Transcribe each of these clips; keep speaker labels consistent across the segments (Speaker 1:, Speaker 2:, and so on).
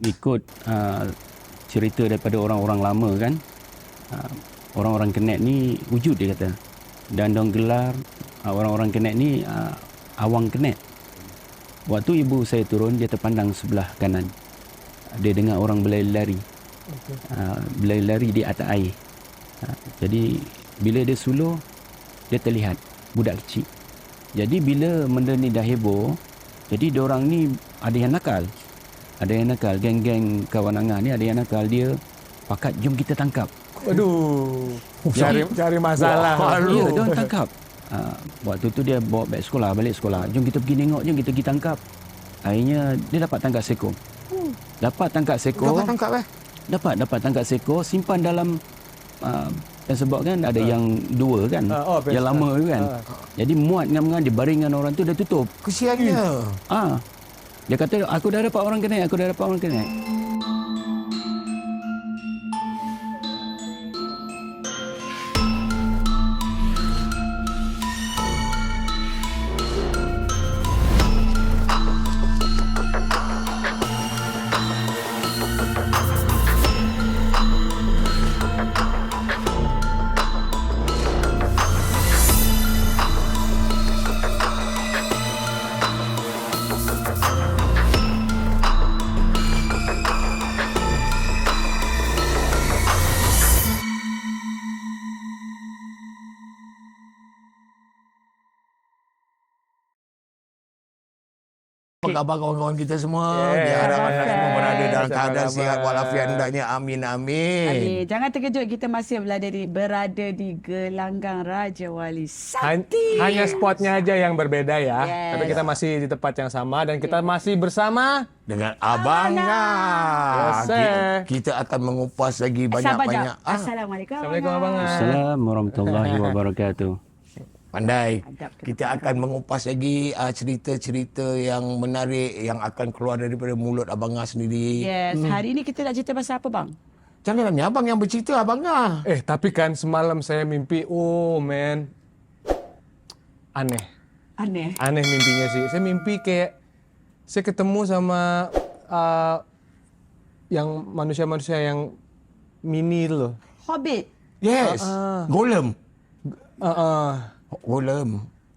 Speaker 1: ikut cerita daripada orang-orang lama kan, orang-orang Kenet ni wujud dia kata. Dan dong gelar orang-orang Kenet ni awang Kenet. Waktu ibu saya turun, dia terpandang sebelah kanan. Dia dengar orang berlari-lari. Berlari-lari di atas air. Jadi bila dia suluh, dia terlihat budak kecil. Jadi bila benda ni dah heboh, jadi diorang ni ada yang nakal. Ada yang nakal, geng-geng kawan Angah ni ada yang nakal. Dia pakat, jom kita tangkap.
Speaker 2: Aduh, cari masalah.
Speaker 1: Ya, dia orang tangkap. Waktu tu dia bawa balik sekolah. Jom kita pergi tengok, jom kita pergi tangkap. Akhirnya dia dapat tangkap seekor. Dapat tangkap seekor. Dapat tangkap seekor, simpan dalam yang sebab kan ada yang dua kan, yang lama tu kan. Jadi muat dengan dia baring dengan orang tu, dia tutup.
Speaker 3: Kesiannya.
Speaker 1: Dia kata, aku dah dapat orang Kenet.
Speaker 3: Apa khabar kawan-kawan kita semua? Diharap anda semua berada dalam keadaan sihat walafiat hendaknya. Amin.
Speaker 4: Amin. Jangan terkejut, kita masih berada di gelanggang Raja Wali Sakti.
Speaker 2: Hanya spotnya aja yang berbeda ya.
Speaker 4: Yes.
Speaker 2: Tapi kita masih di tempat yang sama dan kita masih bersama
Speaker 3: dengan Abang Ngah.
Speaker 2: Yes,
Speaker 3: Kita akan mengupas lagi banyak-banyak.
Speaker 4: Assalamualaikum.
Speaker 2: Assalamualaikum Abang Ngah.
Speaker 1: Assalamualaikum warahmatullahi wabarakatuh.
Speaker 3: Pandai. Kita akan mengupas lagi cerita-cerita yang menarik yang akan keluar daripada mulut Abang Ngah sendiri.
Speaker 4: Yes. Hari ini kita nak cerita pasal apa, bang?
Speaker 3: Jangan ni abang yang bercerita, Abang Ngah.
Speaker 2: Tapi kan semalam saya mimpi, aneh mimpinya sih. Saya mimpi kayak saya ketemu sama yang manusia-manusia yang mini itu loh.
Speaker 4: Hobbit.
Speaker 3: Yes. Golem.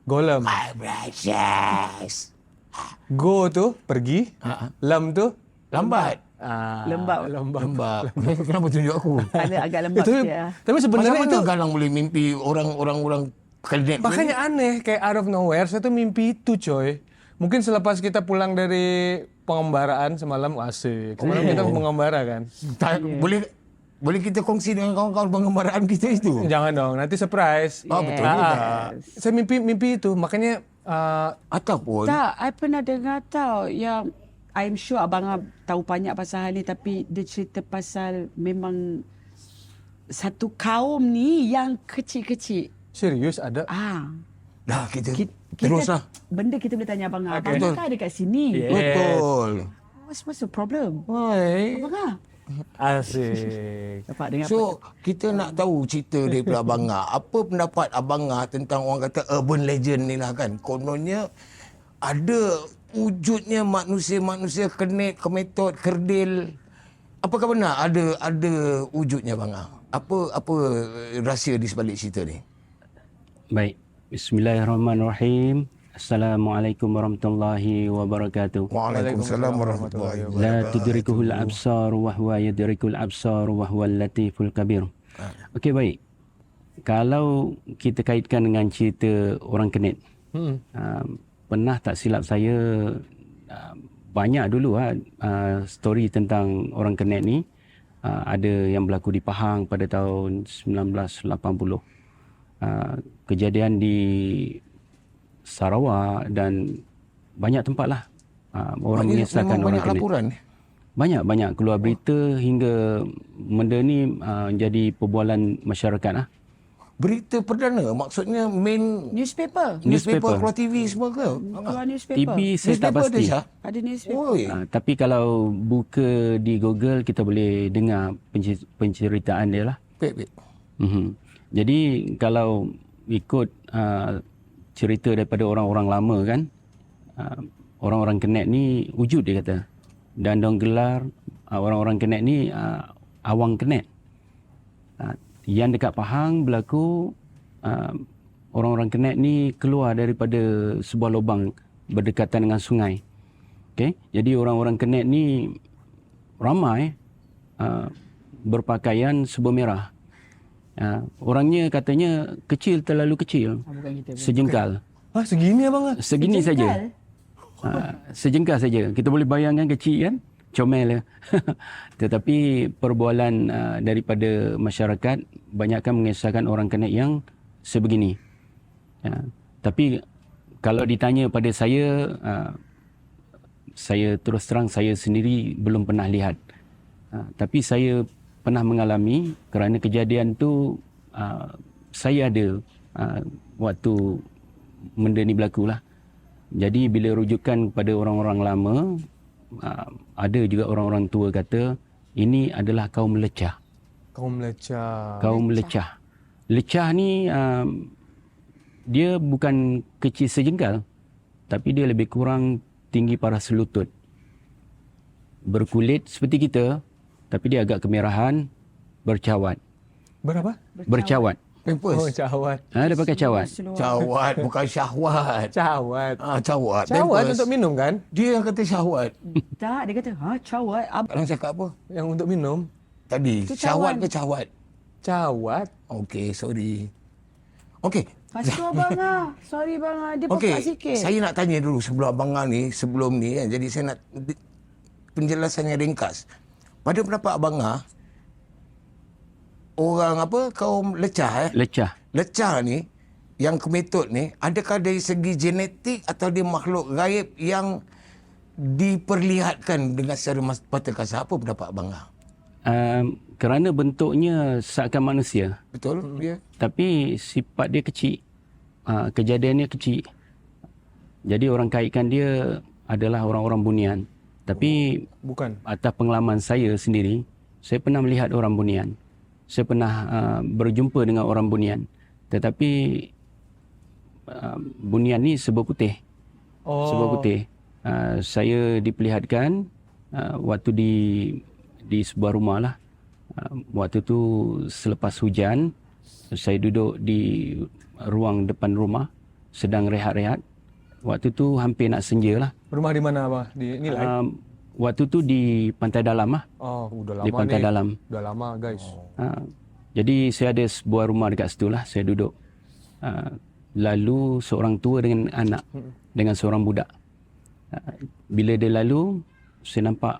Speaker 3: Golem. My precious.
Speaker 2: Go tu pergi, lem tu
Speaker 3: Lambat.
Speaker 2: lembab.
Speaker 3: Kenapa tunjuk aku?
Speaker 4: Agak lembab dia.
Speaker 2: Tapi sebenarnya
Speaker 3: Macam
Speaker 2: itu
Speaker 3: mana Galang boleh mimpi orang Kenet?
Speaker 2: makanya aneh, kayak out of nowhere saya tuh mimpi itu coy. Mungkin selepas kita pulang dari pengembaraan semalam, asik. Semalam kita mengembara kan.
Speaker 3: Boleh kita kongsi dengan kawan-kawan pengembaraan kita itu?
Speaker 2: Jangan dong, nanti surprise.
Speaker 3: Betul juga.
Speaker 2: Saya mimpi itu, makanya
Speaker 3: Ataupun
Speaker 4: Tak, I pernah dengar tau yang I'm sure Abang tahu banyak pasal hal ni, tapi dia cerita pasal memang satu kaum ni yang kecil-kecil.
Speaker 2: serius ada.
Speaker 3: dah kita teruslah.
Speaker 4: Benda kita boleh tanya Abang.
Speaker 2: Okay.
Speaker 4: Abang kan dekat sini.
Speaker 2: Yes.
Speaker 3: Betul.
Speaker 4: What's the problem?
Speaker 3: Oi.
Speaker 4: Abang
Speaker 2: Asik.
Speaker 4: dapat dengar.
Speaker 3: So, kita nak tahu cerita daripada Abang Ngah. Apa pendapat Abang Ngah tentang orang kata urban legend ni lah kan? Kononnya ada wujudnya manusia-manusia Kenet, kemetot, kerdil. Apakah benar ada wujudnya Abang Ngah? Apa rahsia di sebalik cerita ni?
Speaker 1: Baik. Bismillahirrahmanirrahim. Assalamualaikum warahmatullahi wabarakatuh.
Speaker 3: Waalaikumsalam warahmatullahi wabarakatuh.
Speaker 1: La tudrikuhul absar wa huwa yudrikul absar wa huwal latiful kabir. Okey, baik. Kalau kita kaitkan dengan cerita orang Kenet. Pernah tak silap saya banyak dulu story tentang orang Kenet ni. Ada yang berlaku di Pahang pada tahun 1980. Kejadian di Sarawak dan banyak tempat lah orang mengisahkan orang Kenet.
Speaker 3: Laporan.
Speaker 1: Banyak keluar berita hingga benda ni jadi perbualan masyarakat lah.
Speaker 3: Berita perdana maksudnya main
Speaker 4: Newspaper.
Speaker 3: keluar TV semua ke?
Speaker 4: Keluar newspaper.
Speaker 1: TV saya tak
Speaker 3: Newspaper
Speaker 1: pasti.
Speaker 3: ada, Syah?
Speaker 4: Ada newspaper.
Speaker 3: Oi.
Speaker 1: Tapi kalau buka di Google kita boleh dengar penceritaan dia lah.
Speaker 3: Baik.
Speaker 1: Jadi kalau ikut cerita daripada orang-orang lama kan, orang-orang Kenet ni wujud dia kata. Dan dong gelar orang-orang Kenek ni awang Kenek. Yang dekat Pahang berlaku orang-orang Kenek ni keluar daripada sebuah lubang berdekatan dengan sungai. Okey, jadi orang-orang Kenek ni ramai berpakaian serba merah. Orangnya katanya kecil, terlalu kecil.
Speaker 4: Bukan kita.
Speaker 1: Sejengkal.
Speaker 2: Segini abang?
Speaker 1: Segini saja. Sejengkal saja. Kita boleh bayangkan kecil kan? Comel ya. Tetapi perbualan daripada masyarakat banyakkan mengisahkan orang Kenek yang sebegini. Tapi kalau ditanya pada saya terus terang saya sendiri belum pernah lihat. Tapi saya pernah mengalami kerana kejadian tu saya ada waktu benda ni berlaku lah. Jadi bila rujukan kepada orang-orang lama, ada juga orang-orang tua kata ini adalah kaum lecah.
Speaker 2: Kaum lecah.
Speaker 1: Kaum lecah. Lecah ni dia bukan kecil sejengkal, tapi dia lebih kurang tinggi paras lutut. Berkulit seperti kita, tapi dia agak kemerahan, bercawat.
Speaker 2: Berapa?
Speaker 1: Bercawat.
Speaker 3: Pampers.
Speaker 2: Oh, cawat.
Speaker 1: Dia pakai cawat.
Speaker 3: Cawat bukan syahwat.
Speaker 2: Cawat.
Speaker 3: Cawat.
Speaker 2: Cawat
Speaker 3: Pampers.
Speaker 2: untuk minum kan?
Speaker 3: Dia yang kata syahwat.
Speaker 4: Tak, dia kata, cawat.
Speaker 3: Abang cakap apa?
Speaker 2: Yang untuk minum.
Speaker 3: Tadi,
Speaker 4: Itu
Speaker 3: syahwat
Speaker 4: cawan.
Speaker 3: ke cawat?
Speaker 2: Cawat.
Speaker 3: Okey, sorry. Okey.
Speaker 4: Lepas tu abang sorry bang dia
Speaker 3: Okey,
Speaker 4: pekak sikit.
Speaker 3: saya nak tanya dulu sebelum abang sebelum ni kan. Jadi saya nak penjelasannya ringkas. Pada pendapat abang orang kaum lecah
Speaker 1: Lecah.
Speaker 3: Lecah ni yang kemetut ni adakah dari segi genetik atau dia makhluk gaib yang diperlihatkan dengan secara mata kasar? Apa pendapat abang?
Speaker 1: Kerana bentuknya seakan manusia,
Speaker 3: Betul? Ya.
Speaker 1: tapi sifat dia kecil. Kejadiannya kecil. Jadi orang kaitkan dia adalah orang-orang bunian. Tapi
Speaker 2: Bukan.
Speaker 1: atas pengalaman saya sendiri, saya pernah melihat orang bunian. Saya pernah berjumpa dengan orang bunian. Tetapi bunian ni serba putih. Serba putih. Saya diperlihatkan waktu di sebuah rumah lah. Waktu tu selepas hujan, saya duduk di ruang depan rumah sedang rehat-rehat. Waktu tu hampir nak senja lah.
Speaker 2: Rumah di mana abang? Di Nilai?
Speaker 1: Waktu tu di Pantai Dalam lah.
Speaker 2: Udah lama
Speaker 1: Di Pantai
Speaker 2: nih.
Speaker 1: Dalam.
Speaker 2: Udah lama guys.
Speaker 1: Jadi saya ada sebuah rumah dekat situ lah. Saya duduk. Lalu seorang tua dengan anak. Dengan seorang budak. Bila dia lalu, saya nampak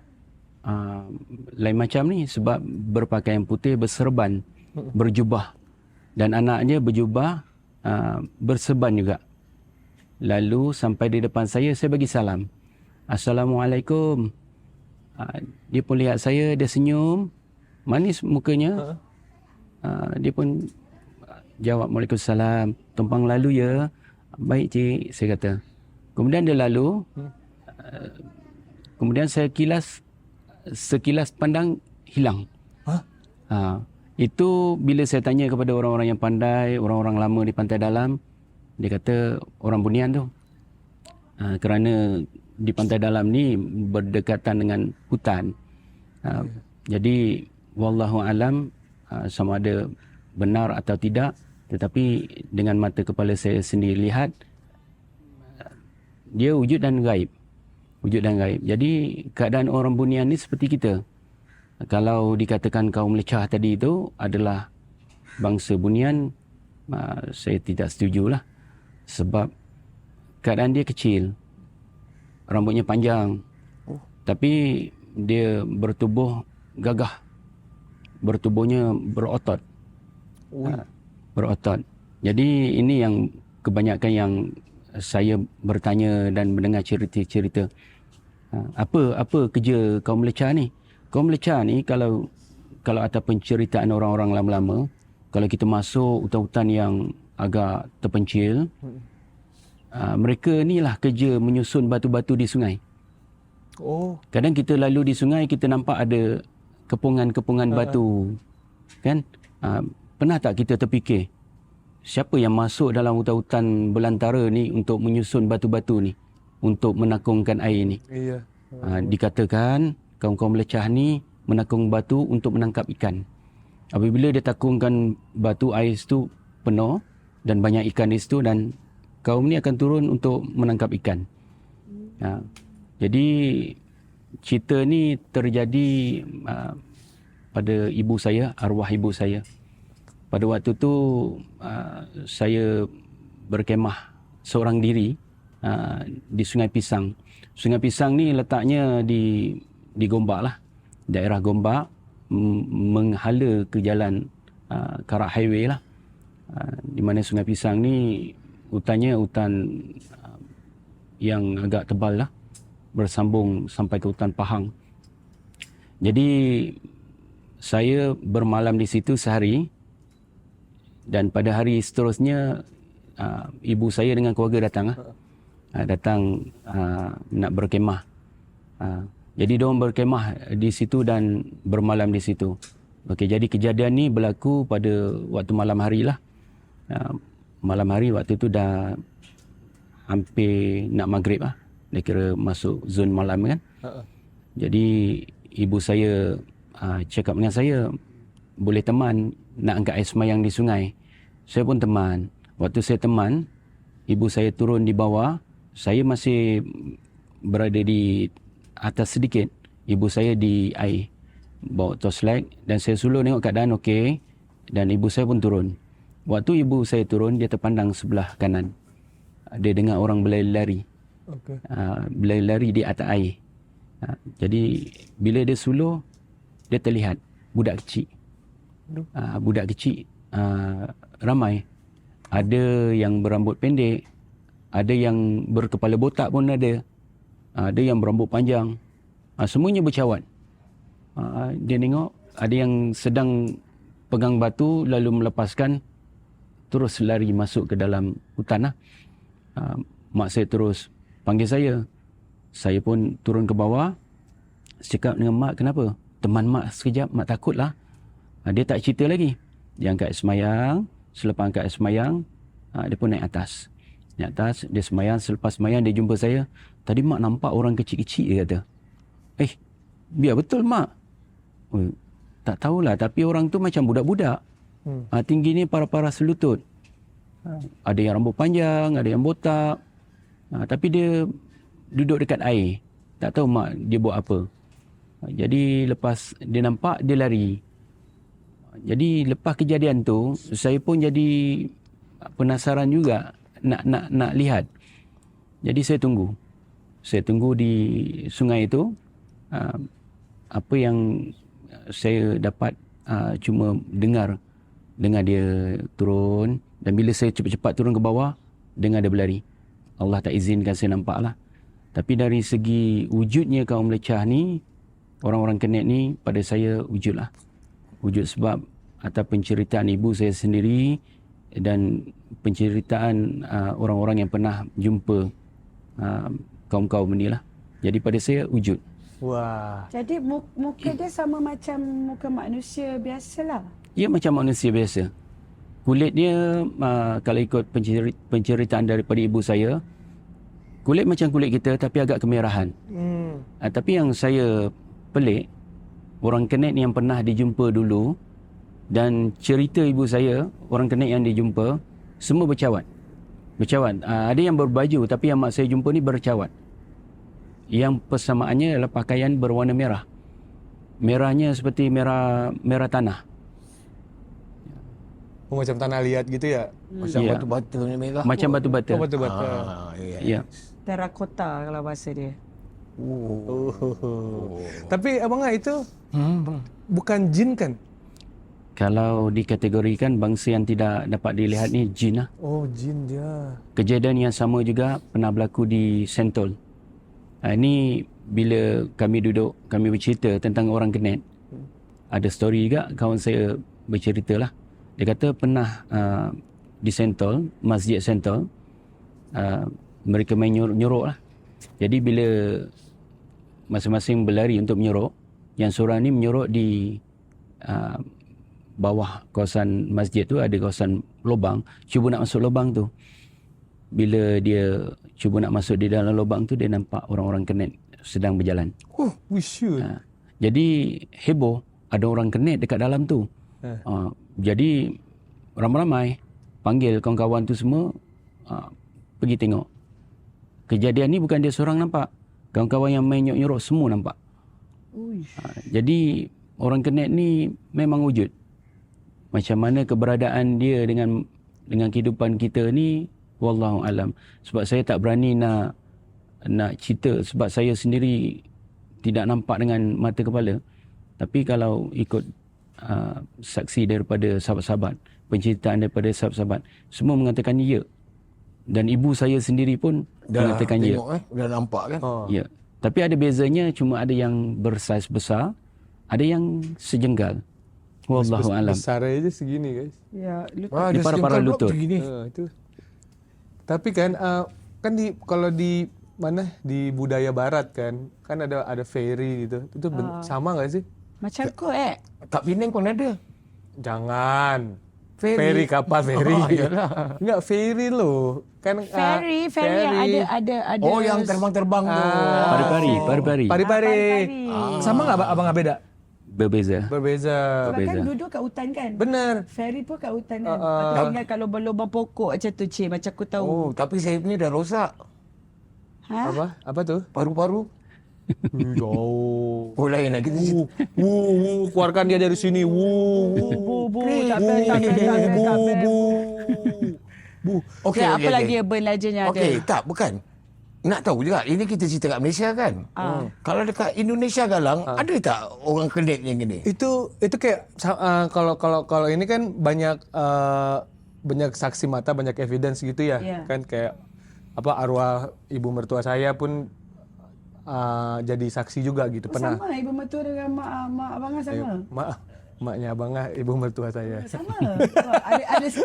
Speaker 1: lain macam ni. Sebab berpakaian putih, berserban, berjubah. Dan anaknya berjubah, berserban juga. Lalu sampai di depan saya bagi salam. Assalamualaikum. Dia pun lihat saya, dia senyum. Manis mukanya. Dia pun jawab, Waalaikumsalam. Tumpang lalu ya. Baik cik, saya kata. Kemudian dia lalu. Kemudian saya sekilas pandang hilang. Itu bila saya tanya kepada orang-orang yang pandai, orang-orang lama di Pantai Dalam, dia kata orang bunian tu. Kerana di Pantai Dalam ni berdekatan dengan hutan. Jadi wallahu alam sama ada benar atau tidak, tetapi dengan mata kepala saya sendiri lihat dia wujud dan gaib. Wujud dan gaib. Jadi keadaan orang bunian ni seperti kita. Kalau dikatakan kaum lecah tadi itu adalah bangsa bunian, saya tidak setujulah. Sebab keadaan dia kecil. Rambutnya panjang. Tapi dia bertubuh gagah. Bertubuhnya berotot. Berotot. Jadi ini yang kebanyakan yang saya bertanya dan mendengar cerita-cerita. Apa kerja kaum lecah ni? Kaum lecah ni kalau atas penceritaan orang-orang lama-lama, kalau kita masuk hutan-hutan yang agak terpencil, mereka ni lah kerja menyusun batu-batu di sungai. Kadang kita lalu di sungai, kita nampak ada kepungan-kepungan batu. Kan? Pernah tak kita terfikir, siapa yang masuk dalam hutan-hutan belantara ni untuk menyusun batu-batu ni, untuk menakungkan air ni?
Speaker 2: Iya.
Speaker 1: Dikatakan kaum-kaum lecah ni menakung batu untuk menangkap ikan. Apabila dia takungkan batu, air situ penuh dan banyak ikan di situ, dan kaum ni akan turun untuk menangkap ikan. Jadi cerita ni terjadi pada ibu saya, arwah ibu saya. Pada waktu tu saya berkemah seorang diri di Sungai Pisang. Sungai Pisang ni letaknya di Gombak lah, daerah Gombak, menghala ke jalan Karak Highway lah, di mana Sungai Pisang ni hutannya hutan yang agak tebal lah, bersambung sampai ke hutan Pahang. Jadi saya bermalam di situ sehari, dan pada hari seterusnya ibu saya dengan keluarga datang nak berkemah. Jadi diorang berkemah di situ dan bermalam di situ. Okey, jadi kejadian ni berlaku pada waktu malam hari lah. Malam hari waktu tu dah hampir nak maghrib lah. Dia kira masuk zon malam kan. Jadi ibu saya cakap dengan saya, boleh teman nak angkat air semayang di sungai. Saya pun teman. Waktu saya teman, ibu saya turun di bawah, saya masih berada di atas sedikit. Ibu saya di air, bawa torchlight, dan saya sulur tengok keadaan okey, dan ibu saya pun turun. Waktu ibu saya turun, dia terpandang sebelah kanan. Dia dengar orang berlari-lari. Berlari-lari di atas air. Jadi bila dia sulur, dia terlihat budak kecil. Budak kecil ramai. Ada yang berambut pendek, ada yang berkepala botak pun ada. Ada yang berambut panjang. Semuanya bercawat. Dia tengok ada yang sedang pegang batu lalu melepaskan, terus lari masuk ke dalam hutan lah. Mak saya terus panggil saya. Saya pun turun ke bawah. Cakap dengan mak, kenapa? Teman mak sekejap, mak takutlah. Dia tak cerita lagi. Dia angkat semayang. Selepas angkat semayang, dia pun naik atas. Naik atas, dia semayang. Selepas semayang, dia jumpa saya. Tadi mak nampak orang kecil-kecil, dia kata. Biar betul mak. Tak tahulah, tapi orang tu macam budak-budak. Tingginya para-para selutut. Ada yang rambut panjang, ada yang botak. Tapi dia duduk dekat air. Tak tahu mak dia buat apa. Jadi lepas dia nampak, dia lari. Jadi lepas kejadian tu, saya pun jadi penasaran juga nak lihat. Jadi saya tunggu. Saya tunggu di sungai itu. Apa yang saya dapat cuma dengar dia turun, dan bila saya cepat-cepat turun ke bawah, dengar dia berlari. Allah tak izinkan saya nampak lah. Tapi dari segi wujudnya kaum lecah ni, orang-orang Kenet ni, pada saya wujud lah. Wujud sebab atas penceritaan ibu saya sendiri dan penceritaan orang-orang yang pernah jumpa kaum-kaum ni lah. Jadi pada saya wujud.
Speaker 2: Wah.
Speaker 4: Jadi muka dia sama macam muka manusia biasalah.
Speaker 1: Ya, macam manusia biasa. Kulit dia, kalau ikut penceritaan daripada ibu saya, kulit macam kulit kita tapi agak kemerahan. Tapi yang saya pelik, orang Kenet yang pernah dijumpa dulu dan cerita ibu saya, orang Kenet yang dijumpa, semua bercawat. Ada yang berbaju, tapi yang mak saya jumpa ni bercawat. Yang persamaannya adalah pakaian berwarna merah. Merahnya seperti merah tanah.
Speaker 2: Macam tanah liat gitu ya?
Speaker 3: Macam batu-bata ni merah.
Speaker 1: Macam batu-bata.
Speaker 2: Batu-bata.
Speaker 1: Ya.
Speaker 4: Terakota kalau bahasa dia.
Speaker 2: Tapi abang itu bukan jin kan?
Speaker 1: Kalau dikategorikan bangsa yang tidak dapat dilihat ni jin lah.
Speaker 2: Oh, jin dia.
Speaker 1: Kejadian yang sama juga pernah berlaku di Sentul. Ini bila kami bercerita tentang orang Kenet. Ada story juga kawan saya bercerita lah. Dia kata pernah di Sentul, Masjid Sentul, mereka main nyorok lah. Jadi bila masing-masing berlari untuk menyorok, yang seorang ni menyorok di bawah kawasan masjid tu, ada kawasan lubang, cuba nak masuk lubang tu. Bila dia cuba nak masuk di dalam lubang tu, dia nampak orang-orang Kenet sedang berjalan.
Speaker 2: We should.
Speaker 1: Jadi heboh, ada orang connect dekat dalam tu. Jadi ramai-ramai panggil kawan-kawan tu semua pergi tengok. Kejadian ni bukan dia seorang nampak. Kawan-kawan yang main nyorok semua nampak. Jadi orang connect ni memang wujud. Macam mana keberadaan dia dengan kehidupan kita ni, wallahu alam. Sebab saya tak berani nak cerita sebab saya sendiri tidak nampak dengan mata kepala. Tapi kalau ikut saksi daripada sahabat-sahabat, penceritaan daripada sahabat-sahabat, semua mengatakan ya. Dan ibu saya sendiri pun mengatakan ya.
Speaker 3: Dah nampak kan?
Speaker 1: Ya. Tapi ada bezanya, cuma ada yang bersaiz besar, ada yang sejenggal. Wallahu alam.
Speaker 2: Besar aja segini guys.
Speaker 4: Ya,
Speaker 1: Di para-para lutut.
Speaker 2: Itu. Tapi kan kalau di mana di budaya barat kan ada fairy gitu. Itu sama enggak sih?
Speaker 4: macam kot
Speaker 3: Kat Penang pun ada.
Speaker 2: Jangan.
Speaker 3: Fairy.
Speaker 2: Fairy kapal fairy.
Speaker 3: Iyalah.
Speaker 2: Enggak fairy loh. Kan
Speaker 4: Fairy yang ada
Speaker 3: Oh, yang terbang-terbang tu.
Speaker 1: Pari-pari.
Speaker 2: Pari-pari. Sama enggak abang beda?
Speaker 1: Berbeza.
Speaker 2: Berbeza.
Speaker 4: kan duduk kat hutan kan.
Speaker 2: Benar.
Speaker 4: Fairy pun kat hutan kan. Atau tinggal kat lubang-lubang pokok macam tu, Cik. Macam aku tahu.
Speaker 3: Oh, tapi saya punya dah rosak.
Speaker 4: Ha?
Speaker 2: Apa tu?
Speaker 3: Paru-paru.
Speaker 2: Jauh.
Speaker 3: Oh, lain lah. Kita
Speaker 2: Keluarkan dia dari sini.
Speaker 4: Bu, tak best.
Speaker 3: Okey,
Speaker 4: Apa lagi urban legend yang ada?
Speaker 3: Okey, tak, bukan. Nak tahu juga, ini kita cerita kat Malaysia kan? Kalau dekat Indonesia Galang, ada tak orang kedek yang gini?
Speaker 2: Itu kayak kalau ini kan banyak saksi mata, banyak evidence gitu ya.
Speaker 4: Yeah.
Speaker 2: Kan kayak arwah ibu mertua saya pun jadi saksi juga gitu. Pernah.
Speaker 4: Sama ibu mertua dengan mak abang sama.
Speaker 2: Maknya abangah ibu mertua saya.
Speaker 4: Sama.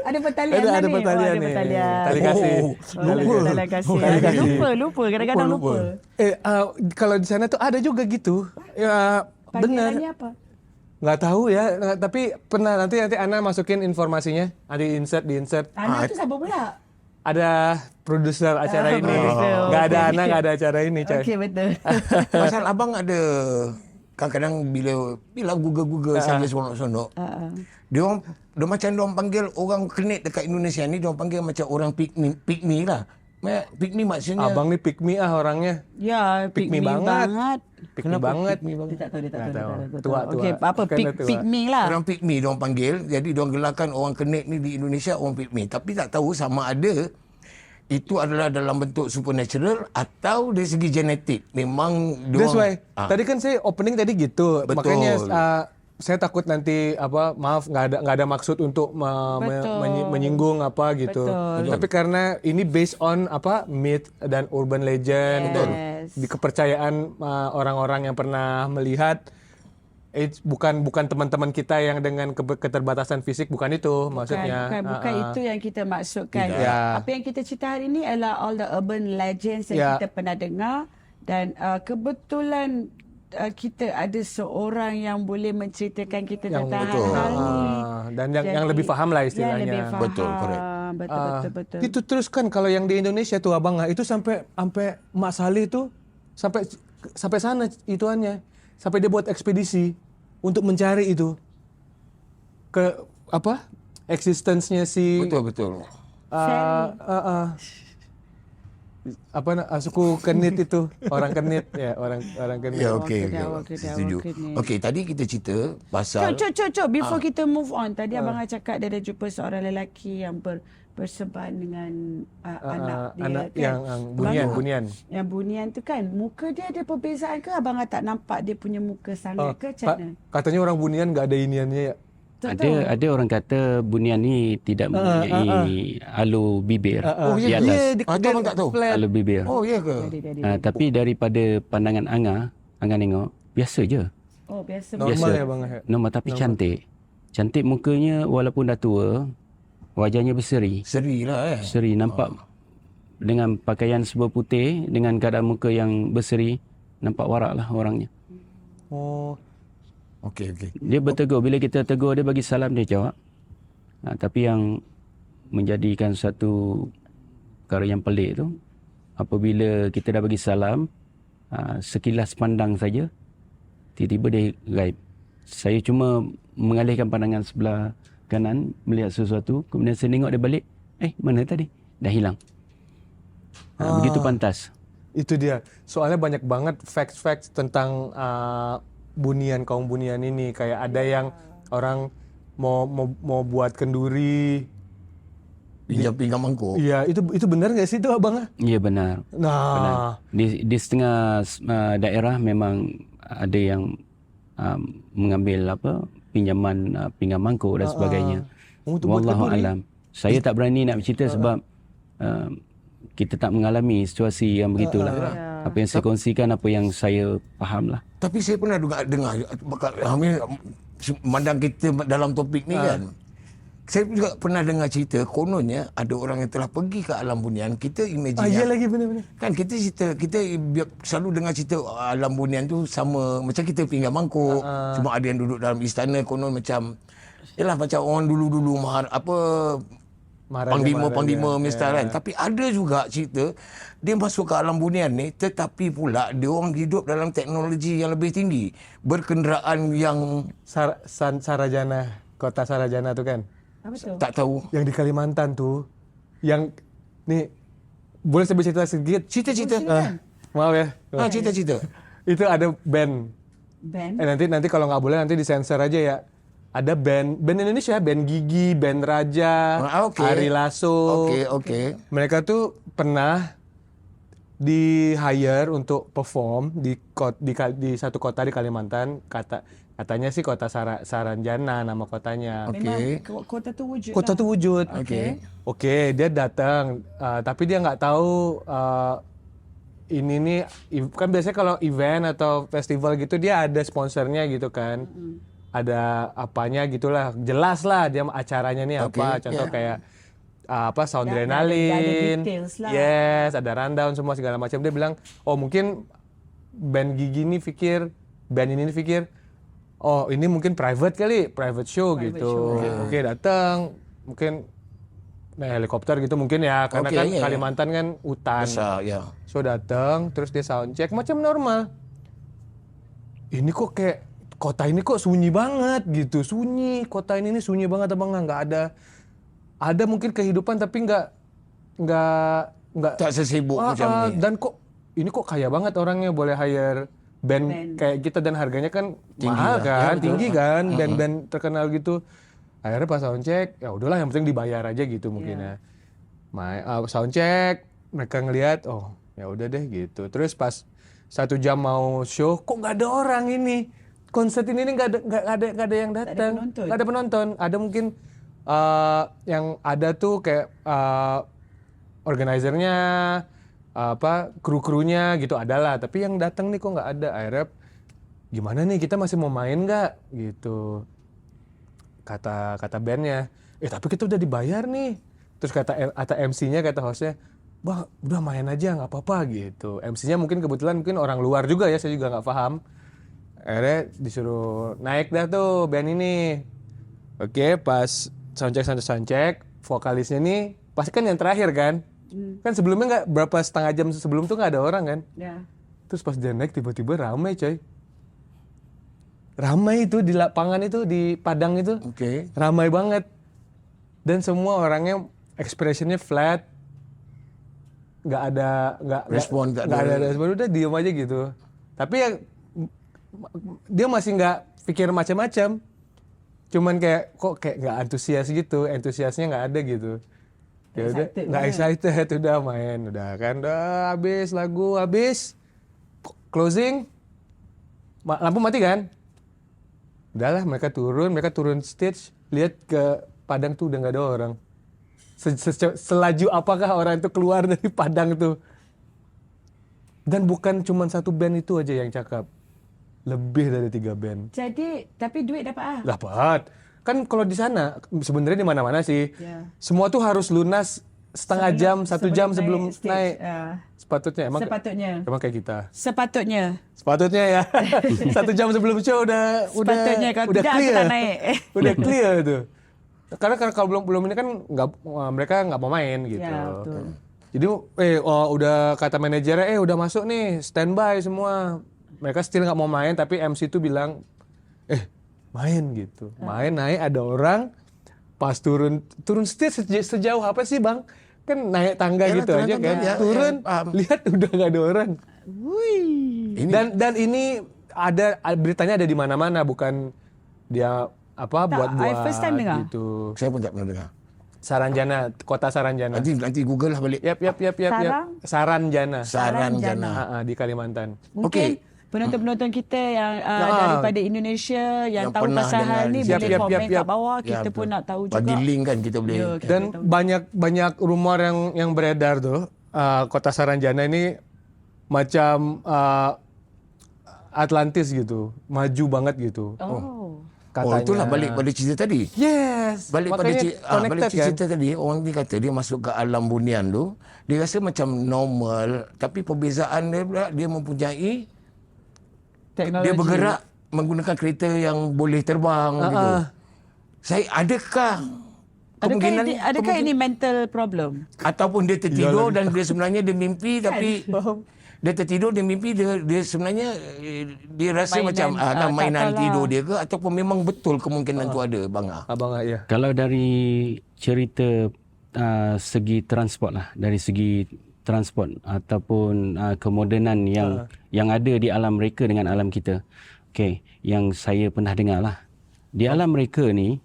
Speaker 4: Ada pertalian
Speaker 2: Ada
Speaker 4: ni.
Speaker 2: pertalian
Speaker 4: Ada
Speaker 2: ni.
Speaker 4: pertalian.
Speaker 2: Tali kasih.
Speaker 4: Tali kasih. Lupa. Kadang-kadang lupa.
Speaker 2: Kalau di sana tuh ada juga gitu. Ya, benar.
Speaker 4: Panggilannya apa?
Speaker 2: Nggak tahu ya, tapi pernah nanti Ana masukin informasinya. Ada di insert.
Speaker 4: Ana tu siapa pula?
Speaker 2: Ada produser acara ini. Nggak ada Ana, nggak ada acara ini, coy.
Speaker 4: Okey, betul.
Speaker 3: Pasal abang ada kadang-kadang bila Google saya sonok-sonok. Dia macam dia orang panggil orang kenik dekat Indonesia ni, dia orang panggil macam orang pick me lah. Pick me maksudnya
Speaker 2: Abang ni pick me orangnya.
Speaker 4: Ya,
Speaker 2: Pick me banget. Pick me banget.
Speaker 4: Dia tak tahu.
Speaker 2: Tua.
Speaker 4: Okey, apa pick me lah.
Speaker 3: orang pick me dia orang panggil. Jadi dia orang gelarkan orang kenik ni di Indonesia orang pick me. Tapi tak tahu sama ada itu adalah dalam bentuk supernatural atau dari segi genetik. Memang
Speaker 2: That's why. Tadi kan saya opening tadi gitu.
Speaker 3: Betul.
Speaker 2: Makanya saya takut nanti maaf nggak ada maksud untuk menyinggung apa gitu.
Speaker 4: Betul.
Speaker 2: Tapi karena ini based on myth dan urban legend,
Speaker 4: Yes.
Speaker 2: di kepercayaan orang-orang yang pernah melihat. Bukan teman-teman kita yang dengan keterbatasan fisik, bukan itu maksudnya.
Speaker 4: Bukan itu yang kita maksudkan.
Speaker 2: Ya.
Speaker 4: Apa yang kita cerita hari ini adalah all the urban legends yang kita pernah dengar, dan kebetulan kita ada seorang yang boleh menceritakan kita tentang hal ni.
Speaker 2: Dan yang lebih faham lah istilahnya.
Speaker 4: Yang lebih faham.
Speaker 3: Betul, correct.
Speaker 4: Betul.
Speaker 2: Itu terus kan kalau yang di Indonesia tuh abang itu sampai Mak Saleh tuh sampai sana ituannya. Sampai dia buat ekspedisi untuk mencari itu ke existence-nya si
Speaker 3: betul.
Speaker 2: suku Kenit itu, orang Kenit ya, orang Kenit.
Speaker 3: Ya, okey.
Speaker 4: Setuju.
Speaker 3: Okey, tadi kita cerita pasal
Speaker 4: Cuk, before kita move on, tadi abang cakap dia ada jumpa seorang lelaki yang berseban dengan anak dia
Speaker 2: yang
Speaker 4: kan.
Speaker 2: bunian.
Speaker 4: Yang bunian tu kan, muka dia ada perbezaan ke? Abang tak nampak dia punya muka sangat ke macam mana?
Speaker 2: Katanya orang bunian enggak ada iniannya ya.
Speaker 1: Ada orang kata bunian ni tidak mempunyai alu bibir di atas.
Speaker 3: abang tak tahu.
Speaker 1: Alu bibir.
Speaker 3: Oh, ya ke?
Speaker 1: Tapi daripada pandangan Anga tengok, biasa je.
Speaker 4: Oh, biasa.
Speaker 2: Normal ya bang.
Speaker 1: Normal tapi cantik. Cantik mukanya walaupun dah tua, wajahnya berseri.
Speaker 3: Seri lah
Speaker 1: Seri, nampak dengan pakaian serba putih, dengan keadaan muka yang berseri, nampak warak lah orangnya.
Speaker 2: Oh.
Speaker 3: Okey.
Speaker 1: Dia bertegur, bila kita tegur dia bagi salam dia jawab. Tapi yang menjadikan satu perkara yang pelik tu, apabila kita dah bagi salam, sekilas pandang saja tiba-tiba dia gaib. Saya cuma mengalihkan pandangan sebelah kanan melihat sesuatu, kemudian saya tengok dia balik, mana tadi? Dah hilang. Begitu pantas.
Speaker 2: Itu dia. Soalnya banyak banget facts-facts tentang kaum bunian ini. Kayak ada yang orang mau buat kenduri.
Speaker 3: Pinjam pinggang mangkuk.
Speaker 2: Iya, itu benar nggak sih itu abang?
Speaker 1: Ya benar.
Speaker 2: Nah,
Speaker 1: Di setengah daerah memang ada yang mengambil pinjaman pinggan mangkuk dan sebagainya.
Speaker 2: Untuk buat
Speaker 1: Wallahu
Speaker 2: kenduri.
Speaker 1: alam. Saya tak berani nak bercerita sebab kita tak mengalami situasi yang begitulah. Apa yang saya kongsikan, apa yang saya faham lah.
Speaker 3: Tapi saya pernah dengar memandang kita dalam topik ni kan. Saya juga pernah dengar cerita kononnya ada orang yang telah pergi ke alam bunian. Kita imagine
Speaker 2: iya lagi benar-benar.
Speaker 3: kan kita selalu dengar cerita alam bunian tu sama macam kita pinggan mangkuk. Cuma ada yang duduk dalam istana konon macam yalah macam orang dulu-dulu panglima misal kan. Tapi ada juga cerita dia masuk ke alam bunian ni tetapi pula dia orang hidup dalam teknologi yang lebih tinggi. Berkenderaan yang
Speaker 2: Sarajana, kota Sarajana tu kan.
Speaker 4: Apa tu?
Speaker 3: tak tahu.
Speaker 2: Yang di Kalimantan tuh. Yang nih boleh saya bercerita sedikit?
Speaker 3: Cerita-cerita.
Speaker 2: Maaf ya.
Speaker 3: Cerita-cerita.
Speaker 2: Itu ada band.
Speaker 4: Ben.
Speaker 2: Nanti kalau nggak boleh nanti disensor aja ya. Ada band Indonesia, band Gigi, band Raja, Ari Lasso.
Speaker 3: Okey.
Speaker 2: Mereka tuh pernah di hire untuk perform di satu kota di Kalimantan. Katanya sih kota Saranjana nama kotanya.
Speaker 3: Okey.
Speaker 4: Memang kota tu wujud
Speaker 2: Kota
Speaker 4: lah.
Speaker 2: tuh wujud.
Speaker 3: Okey.
Speaker 2: Dia datang, tapi dia nggak tahu ini nih kan biasanya kalau event atau festival gitu dia ada sponsornya gitu kan. Ada apanya gitulah, jelas lah dia acaranya nih apa. Contoh kayak sound
Speaker 4: Ada
Speaker 2: adrenalin.
Speaker 4: details lah.
Speaker 2: Yes, ada rundown semua segala macam. Dia bilang, "Oh, mungkin band Gigi ini pikir oh ini mungkin private show gitu. Oke, datang mungkin naik helikopter gitu mungkin ya karena kan Kalimantan kan hutan.
Speaker 3: Besar, ya.
Speaker 2: So datang terus dia sound check macam normal. Ini kok kayak kota ini kok sunyi banget gitu. Kota ini nih sunyi banget abang, nggak ada mungkin kehidupan tapi nggak
Speaker 3: Tak sesibuk macam ni.
Speaker 2: dan ini kok kaya banget orangnya boleh hire band kayak kita dan harganya kan
Speaker 3: Tinggi
Speaker 2: mahal
Speaker 3: lah.
Speaker 2: kan,
Speaker 3: Ya,
Speaker 2: tinggi kan, band-band terkenal gitu. Akhirnya pas soundcheck, ya udahlah yang penting dibayar aja gitu mungkin ya. Soundcheck, mereka ngelihat, oh ya udah deh gitu. Terus pas 1 jam mau show, kok nggak ada orang ini. Konser ini nggak ada yang datang, nggak ada penonton. Ada mungkin yang ada tuh kayak organizernya, kru-krunya gitu adalah, tapi yang datang nih kok nggak ada. Akhirnya gimana nih, kita masih mau main nggak gitu, kata bandnya. Tapi kita udah dibayar nih. Terus kata MC-nya, kata hostnya, "Bang, udah main aja nggak apa-apa," gitu. MC-nya mungkin kebetulan orang luar juga ya, saya juga nggak paham. Akhirnya disuruh naik dah tuh band ini. Oke, pas soundcheck, vokalisnya nih pasti kan yang terakhir kan. Kan sebelumnya nggak, berapa setengah jam sebelum tuh nggak ada orang kan.
Speaker 4: Ya.
Speaker 2: Terus pas dia naik tiba-tiba ramai coy. Ramai itu di lapangan itu, di Padang itu.
Speaker 3: Okey.
Speaker 2: Ramai banget. Dan semua orangnya expressionnya flat. Nggak ada
Speaker 3: Respon,
Speaker 2: nggak ada respon, udah diem aja gitu. Tapi ya dia masih nggak pikir macam-macam. Cuman kayak kok kayak nggak antusias gitu, entusiasnya nggak ada gitu. Ya udah, nggak excited, udah main, udah kan, udah habis lagu, habis closing, lampu mati kan, udahlah mereka turun stage, lihat ke Padang tuh udah nggak ada orang. Selaju apakah orang itu keluar dari Padang tuh? Dan bukan cuma satu band itu aja yang cakep, lebih dari 3 band.
Speaker 4: Jadi, tapi duit dapat
Speaker 2: Dapat. Kan kalau di sana sebenarnya di mana-mana sih.
Speaker 4: Ya.
Speaker 2: Semua tuh harus lunas setengah jam, 1 jam sebelum naik. Sepatutnya emang kayak kita.
Speaker 4: Sepatutnya
Speaker 2: Ya. 1 jam sebelum show udah
Speaker 4: kalau tidak
Speaker 2: clear.
Speaker 4: aku tak naik.
Speaker 2: Udah clear tuh. Karena kalau belum ini kan mereka nggak mau main gitu.
Speaker 4: Ya, betul.
Speaker 2: Jadi udah kata manajernya udah masuk nih, standby semua. mereka still nggak mau main, tapi MC itu bilang, main gitu. Main naik ada orang, pas turun stage sejauh apa sih bang? Kan naik tangga
Speaker 3: Yalah,
Speaker 2: gitu
Speaker 3: turun
Speaker 2: aja
Speaker 3: tangga,
Speaker 2: kan.
Speaker 3: ya,
Speaker 2: Turun,
Speaker 3: ya, paham.
Speaker 2: lihat udah nggak ada orang.
Speaker 3: Ini
Speaker 2: Dan ini ada beritanya ada di mana-mana, bukan dia buat
Speaker 4: I first time dengar.
Speaker 2: gitu.
Speaker 3: saya pun tak pernah dengar.
Speaker 2: Saranjana, kota Saranjana.
Speaker 3: Nanti Google lah balik.
Speaker 2: Yap.
Speaker 4: Sarang?
Speaker 2: Saranjana.
Speaker 3: Saranjana.
Speaker 2: Di Kalimantan.
Speaker 4: Mungkin
Speaker 3: Okey.
Speaker 4: penonton-penonton kita yang daripada Indonesia yang tahu
Speaker 3: pernah
Speaker 4: pasal hal
Speaker 3: dengar.
Speaker 4: ni
Speaker 2: Siap,
Speaker 4: boleh
Speaker 2: siap,
Speaker 4: komen
Speaker 2: siap.
Speaker 4: kat bawah. Kita
Speaker 3: Ya,
Speaker 4: pun
Speaker 3: betul.
Speaker 4: nak tahu juga.
Speaker 3: Bagi link kan kita boleh.
Speaker 4: Ya, kita
Speaker 2: Dan
Speaker 4: tahu.
Speaker 2: banyak rumor yang beredar tuh, kota Saranjana ini macam Atlantis gitu, maju banget gitu.
Speaker 4: Oh.
Speaker 2: Katanya.
Speaker 3: Itulah balik pada cerita tadi.
Speaker 2: Yes.
Speaker 3: Balik pada
Speaker 2: makanya
Speaker 3: balik
Speaker 2: connected kan.
Speaker 3: cerita tadi, orang ni kata dia masuk ke alam bunian tu, dia rasa macam normal, tapi perbezaan dia pula dia mempunyai
Speaker 4: Teknologi.
Speaker 3: dia bergerak menggunakan kereta yang boleh terbang gitu. Saya
Speaker 4: Adakah ini mental problem?
Speaker 3: ataupun dia tertidur dan dia sebenarnya dia mimpi tapi dia tertidur dia mimpi dia sebenarnya dia rasa
Speaker 4: Mainan,
Speaker 3: macam
Speaker 4: tak
Speaker 3: mainan
Speaker 4: tahulah.
Speaker 3: tidur dia ke ataupun memang betul kemungkinan tu ada bang.
Speaker 2: Abang ya.
Speaker 1: Kalau dari cerita segi transport lah, dari segi transport ataupun kemodenan yang ada di alam mereka dengan alam kita. Okey, yang saya pernah dengar lah. Di alam mereka ni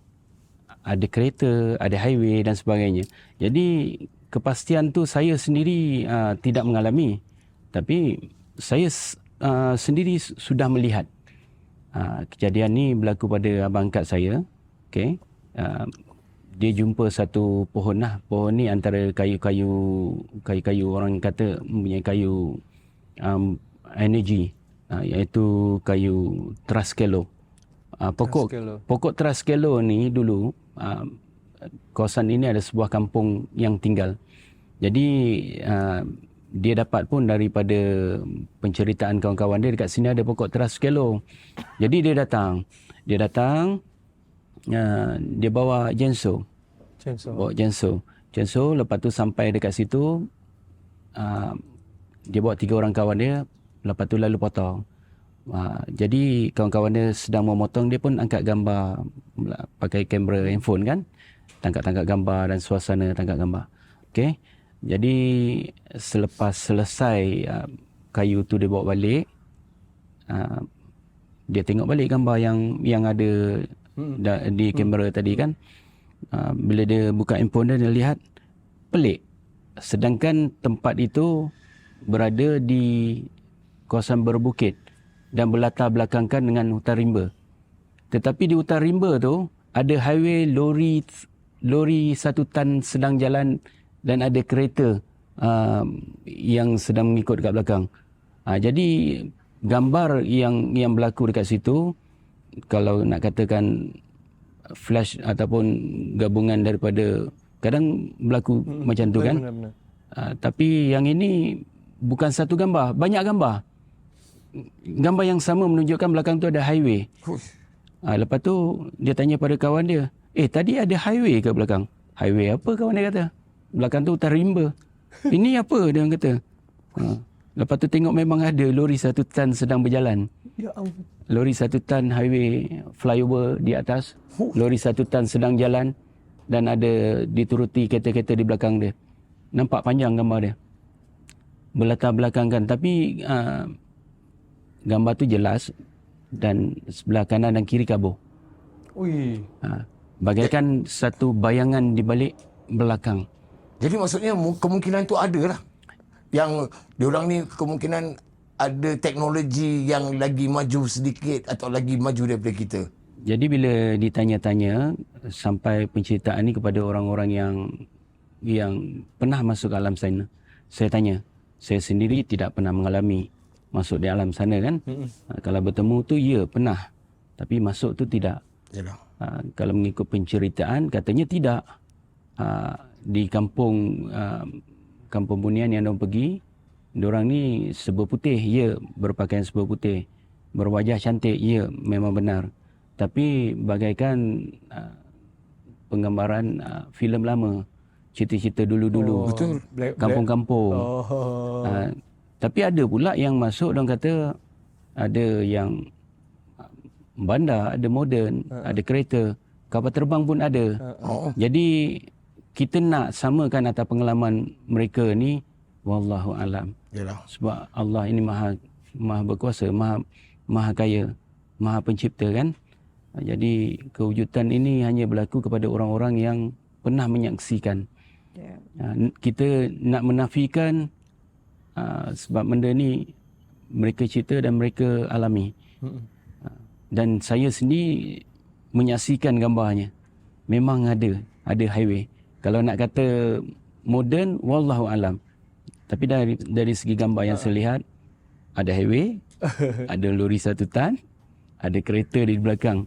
Speaker 1: ada kereta, ada highway dan sebagainya. Jadi kepastian tu saya sendiri tidak mengalami. Tapi saya sendiri sudah melihat kejadian ni berlaku pada abang angkat saya. Okey. Dia jumpa satu pohon lah. Pohon ni antara kayu-kayu orang kata mempunyai kayu energi, iaitu kayu Traskelo. Pokok Traskelo ni dulu kawasan ini ada sebuah kampung yang tinggal. Jadi dia dapat pun daripada penceritaan kawan-kawan dia, dekat sini ada pokok Traskelo. Jadi dia datang dia bawa Genso. Bawa Genso, lepas tu sampai dekat situ dia bawa 3 orang kawan dia, lepas tu lalu potong. Jadi kawan-kawan dia sedang memotong, dia pun angkat gambar pakai kamera handphone kan, tangkap gambar dan suasana tangkap gambar. Okey. Jadi selepas selesai kayu tu dia bawa balik, dia tengok balik gambar yang ada di kamera tadi kan. Bila dia buka handphone dia lihat pelik. Sedangkan tempat itu berada di kawasan berbukit dan berlatar belakangkan dengan hutan rimba. Tetapi di hutan rimba tu ada highway, lori 1 tan sedang jalan dan ada kereta yang sedang mengikut dekat belakang. Jadi gambar yang berlaku dekat situ, kalau nak katakan flash ataupun gabungan daripada, kadang berlaku macam tu kan.
Speaker 2: Benar.
Speaker 1: Tapi yang ini bukan satu gambar, banyak gambar. Gambar yang sama menunjukkan belakang tu ada highway. Lepas tu dia tanya pada kawan dia, tadi ada highway ke belakang? Highway apa kawan dia kata? Belakang tu hutan rimba. Ini apa dia kata? Lepas tu tengok memang ada lori 1 tan sedang berjalan.
Speaker 2: Ya ampun.
Speaker 1: Lori 1 tan highway flyover di atas. Lori 1 tan sedang jalan dan ada dituruti kereta-kereta di belakang dia. Nampak panjang gambar dia. Berlatar belakangkan, tapi gambar tu jelas dan sebelah kanan dan kiri kabur.
Speaker 2: Ui.
Speaker 1: Bagaikan satu bayangan di balik belakang.
Speaker 3: Jadi maksudnya kemungkinan tu ada lah. Yang diorang ni kemungkinan ada teknologi yang lagi maju sedikit atau lagi maju daripada kita.
Speaker 1: Jadi bila ditanya-tanya sampai penceritaan ni kepada orang-orang yang pernah masuk alam sana, saya tanya, saya sendiri tidak pernah mengalami masuk di alam sana kan. Kalau bertemu tu ya pernah, tapi masuk tu tidak.
Speaker 3: Yalah.
Speaker 1: Kalau mengikut penceritaan katanya tidak. Di kampung bunian yang diorang pergi, diorang ni serba putih, ya, berpakaian serba putih, berwajah cantik, ya, memang benar. Tapi bagaikan penggambaran filem lama, cerita-cerita dulu-dulu.
Speaker 3: Betul.
Speaker 1: Kampung-kampung. Tapi ada pula yang masuk, diorang kata ada yang bandar, ada moden, ada kereta, kapal terbang pun ada. Jadi kita nak samakan atas pengalaman mereka ni, wallahu alam.
Speaker 3: Yalah.
Speaker 1: Sebab Allah ini maha berkuasa, maha kaya, maha pencipta kan. Jadi kewujudan ini hanya berlaku kepada orang-orang yang pernah menyaksikan. Kita nak menafikan sebab benda ni mereka cerita dan mereka alami. Dan saya sendiri menyaksikan gambarnya. Memang ada highway. Kalau nak kata moden, wallahu alam. Tapi dari segi gambar yang saya lihat, ada highway, ada lori satu tan, ada kereta di belakang.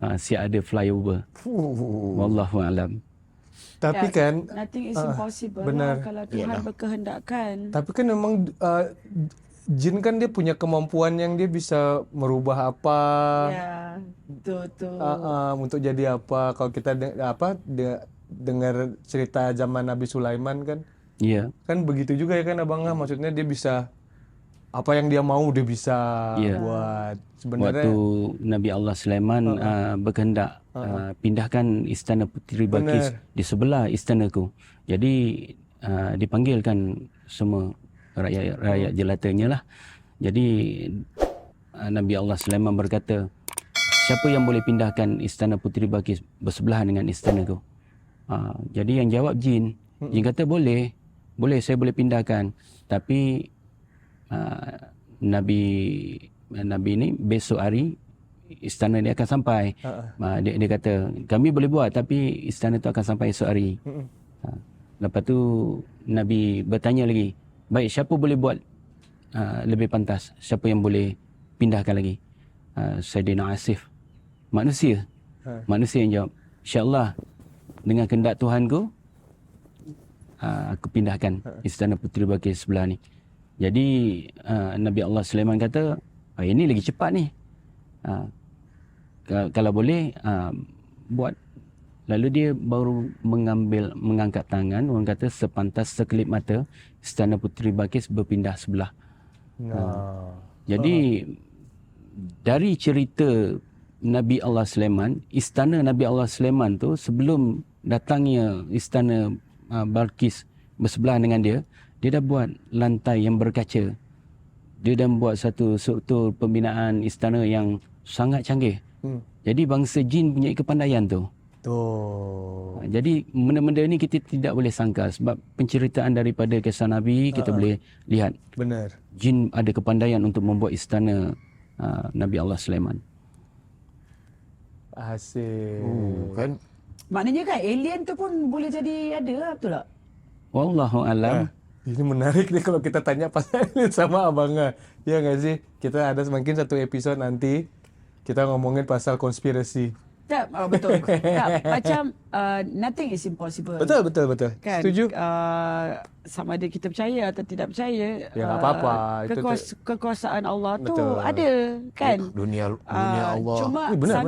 Speaker 1: Siap ada flyover. Wallahu alam.
Speaker 2: Tapi kan
Speaker 4: nothing is impossible
Speaker 2: benar.
Speaker 4: lah kalau Tuhan berkehendakkan.
Speaker 2: Tapi kan memang jin kan dia punya kemampuan yang dia bisa merubah apa,
Speaker 4: Betul.
Speaker 2: untuk jadi apa. Kalau kita dengar cerita zaman Nabi Sulaiman kan, kan begitu juga ya kan Abang. Maksudnya dia bisa apa yang dia mau dia bisa buat. Sebenarnya
Speaker 1: waktu Nabi Allah Sulaiman berkehendak pindahkan istana Puteri Balqis di sebelah istanaku. Jadi dipanggilkan semua rakyat jelatanya lah. Jadi Nabi Allah Sulaiman berkata, siapa yang boleh pindahkan istana Puteri Balqis bersebelahan dengan istanaku? Jadi yang jawab jin. Jin kata boleh saya boleh pindahkan. Tapi Nabi ni besok hari istana dia akan sampai. Dia kata kami boleh buat tapi istana tu akan sampai esok hari. Lepas tu Nabi bertanya lagi, baik siapa boleh buat lebih pantas? Siapa yang boleh pindahkan lagi? Sayyidina Asif, manusia. Manusia yang jawab, insya-Allah dengan kehendak Tuhanku aku pindahkan istana Puteri Balqis sebelah ni. Jadi Nabi Allah Sulaiman kata, ini lagi cepat ni. Kalau boleh buat. Lalu dia baru mengangkat tangan, orang kata sepantas sekelip mata istana Puteri Balqis berpindah sebelah. Jadi dari cerita Nabi Allah Sulaiman, istana Nabi Allah Sulaiman tu sebelum datangnya istana Balqis bersebelahan dengan dia dah buat lantai yang berkaca. Dia dah buat satu struktur pembinaan istana yang sangat canggih. Jadi bangsa jin punya kepandaian tu. Jadi benda-benda ni kita tidak boleh sangka sebab penceritaan daripada kisah Nabi kita boleh lihat.
Speaker 2: Benar.
Speaker 1: Jin ada kepandaian untuk membuat istana Nabi Allah Sulaiman.
Speaker 2: Asyik.
Speaker 3: Kan?
Speaker 4: Maknanya kan alien tu pun boleh jadi ada lah, betul tak?
Speaker 1: Wallahu alam.
Speaker 2: Ini menarik nih kalau kita tanya pasal ini sama Abang. Ya nggak sih? Kita ada mungkin satu episode nanti kita ngomongin pasal konspirasi.
Speaker 4: Tak, betul. Tak, macam nothing is impossible.
Speaker 2: Betul.
Speaker 4: Kan?
Speaker 2: Setuju?
Speaker 4: Sama ada kita percaya atau tidak percaya.
Speaker 2: Ya, nggak apa-apa.
Speaker 4: Kekuasaan Allah tu
Speaker 2: Betul.
Speaker 4: ada, kan?
Speaker 3: Dunia Allah.
Speaker 4: Cuma
Speaker 2: benar.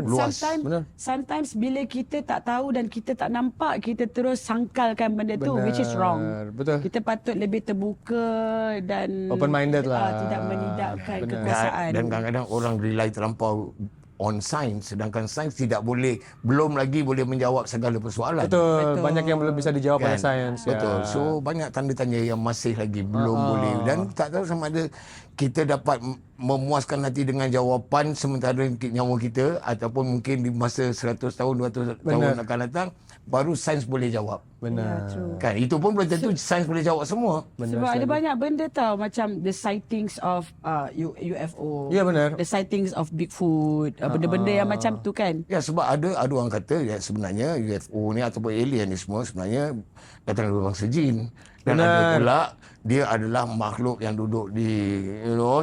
Speaker 4: sometimes bila kita tak tahu dan kita tak nampak, kita terus sangkalkan benda tu, which is wrong.
Speaker 2: Betul.
Speaker 4: Kita patut lebih terbuka dan
Speaker 2: Open-minded lah.
Speaker 4: tidak menidakkan kekuasaan.
Speaker 3: Dan kadang-kadang orang rely terlampau on science, sedangkan sains belum lagi boleh menjawab segala persoalan.
Speaker 2: Betul. Banyak yang belum bisa dijawab oleh sains.
Speaker 3: Betul.
Speaker 2: Ya.
Speaker 3: So banyak tanda tanya yang masih lagi belum boleh, dan tak tahu sama ada kita dapat memuaskan hati dengan jawapan sementara nyawa kita, ataupun mungkin di masa 100 tahun 200 tahun akan datang baru sains boleh jawab.
Speaker 2: Benar.
Speaker 3: Kan itu pun belum tentu sains boleh jawab semua.
Speaker 4: Sebab ada banyak benda tau, macam the sightings of UFO.
Speaker 2: Ya, benar.
Speaker 4: The sightings of Bigfoot, benda-benda yang macam tu kan.
Speaker 3: Ya, sebab ada orang kata ya sebenarnya UFO ni ataupun alien ni semua sebenarnya datang dari bangsa jin. Dan ada pula dia adalah makhluk yang duduk di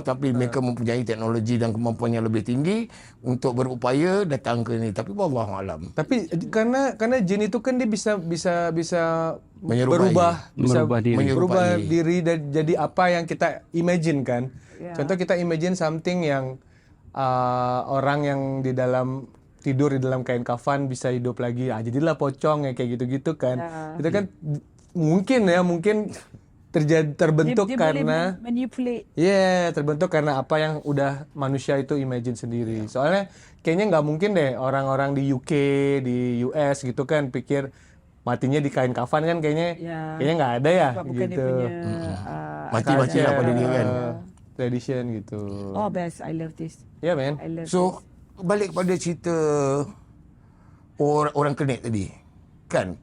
Speaker 3: tapi mereka mempunyai teknologi dan kemampuan yang lebih tinggi untuk berupaya datang ke ni, tapi wallahu alam.
Speaker 2: Tapi karena jin itu kan dia bisa
Speaker 3: Menyerupai.
Speaker 2: berubah diri dan jadi apa yang kita imagine kan. Contoh kita imagine something yang orang yang di dalam tidur di dalam kain kafan bisa hidup lagi. Jadilah pocong ya kayak gitu-gitu kan. Itu kan mungkin terbentuk
Speaker 4: dia
Speaker 2: karena
Speaker 4: boleh manipulate.
Speaker 2: terbentuk karena apa yang udah manusia itu imagine sendiri. Soalnya kayaknya nggak mungkin deh orang-orang di UK, di US gitu kan pikir matinya di kain kafan kan kayaknya nggak ada ya
Speaker 4: Sebab bukan
Speaker 2: gitu.
Speaker 4: dia punya
Speaker 3: Mati-mati lah pada dia kan.
Speaker 2: Tradition gitu.
Speaker 4: oh best, I love this.
Speaker 2: Ya man.
Speaker 4: I love
Speaker 3: So balik pada cerita orang Kenek tadi. Kan?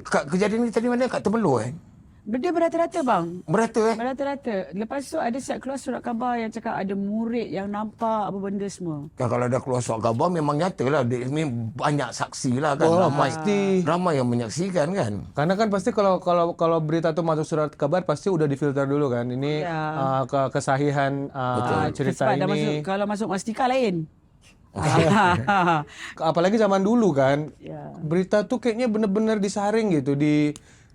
Speaker 3: Kejadian ni tadi mana kat Temerloh
Speaker 4: Dia berata-rata bang.
Speaker 3: Merata
Speaker 4: Berata-rata. Lepas tu ada set keluar surat khabar yang cakap ada murid yang nampak apa benda semua.
Speaker 3: Kan kalau dah keluar surat khabar memang nyata lah. Banyak saksi lah kan.
Speaker 2: Oh, pasti.
Speaker 3: Ramai yang menyaksikan kan.
Speaker 2: Karena kan pasti kalau berita tuh masuk surat kabar pasti udah difilter dulu kan. Ini kesahihan cerita
Speaker 4: Sebab dah
Speaker 2: ini.
Speaker 4: kalau masuk Mastika lain.
Speaker 2: Apalagi zaman dulu kan.
Speaker 4: Ya.
Speaker 2: Berita tuh kayaknya bener-bener disaring gitu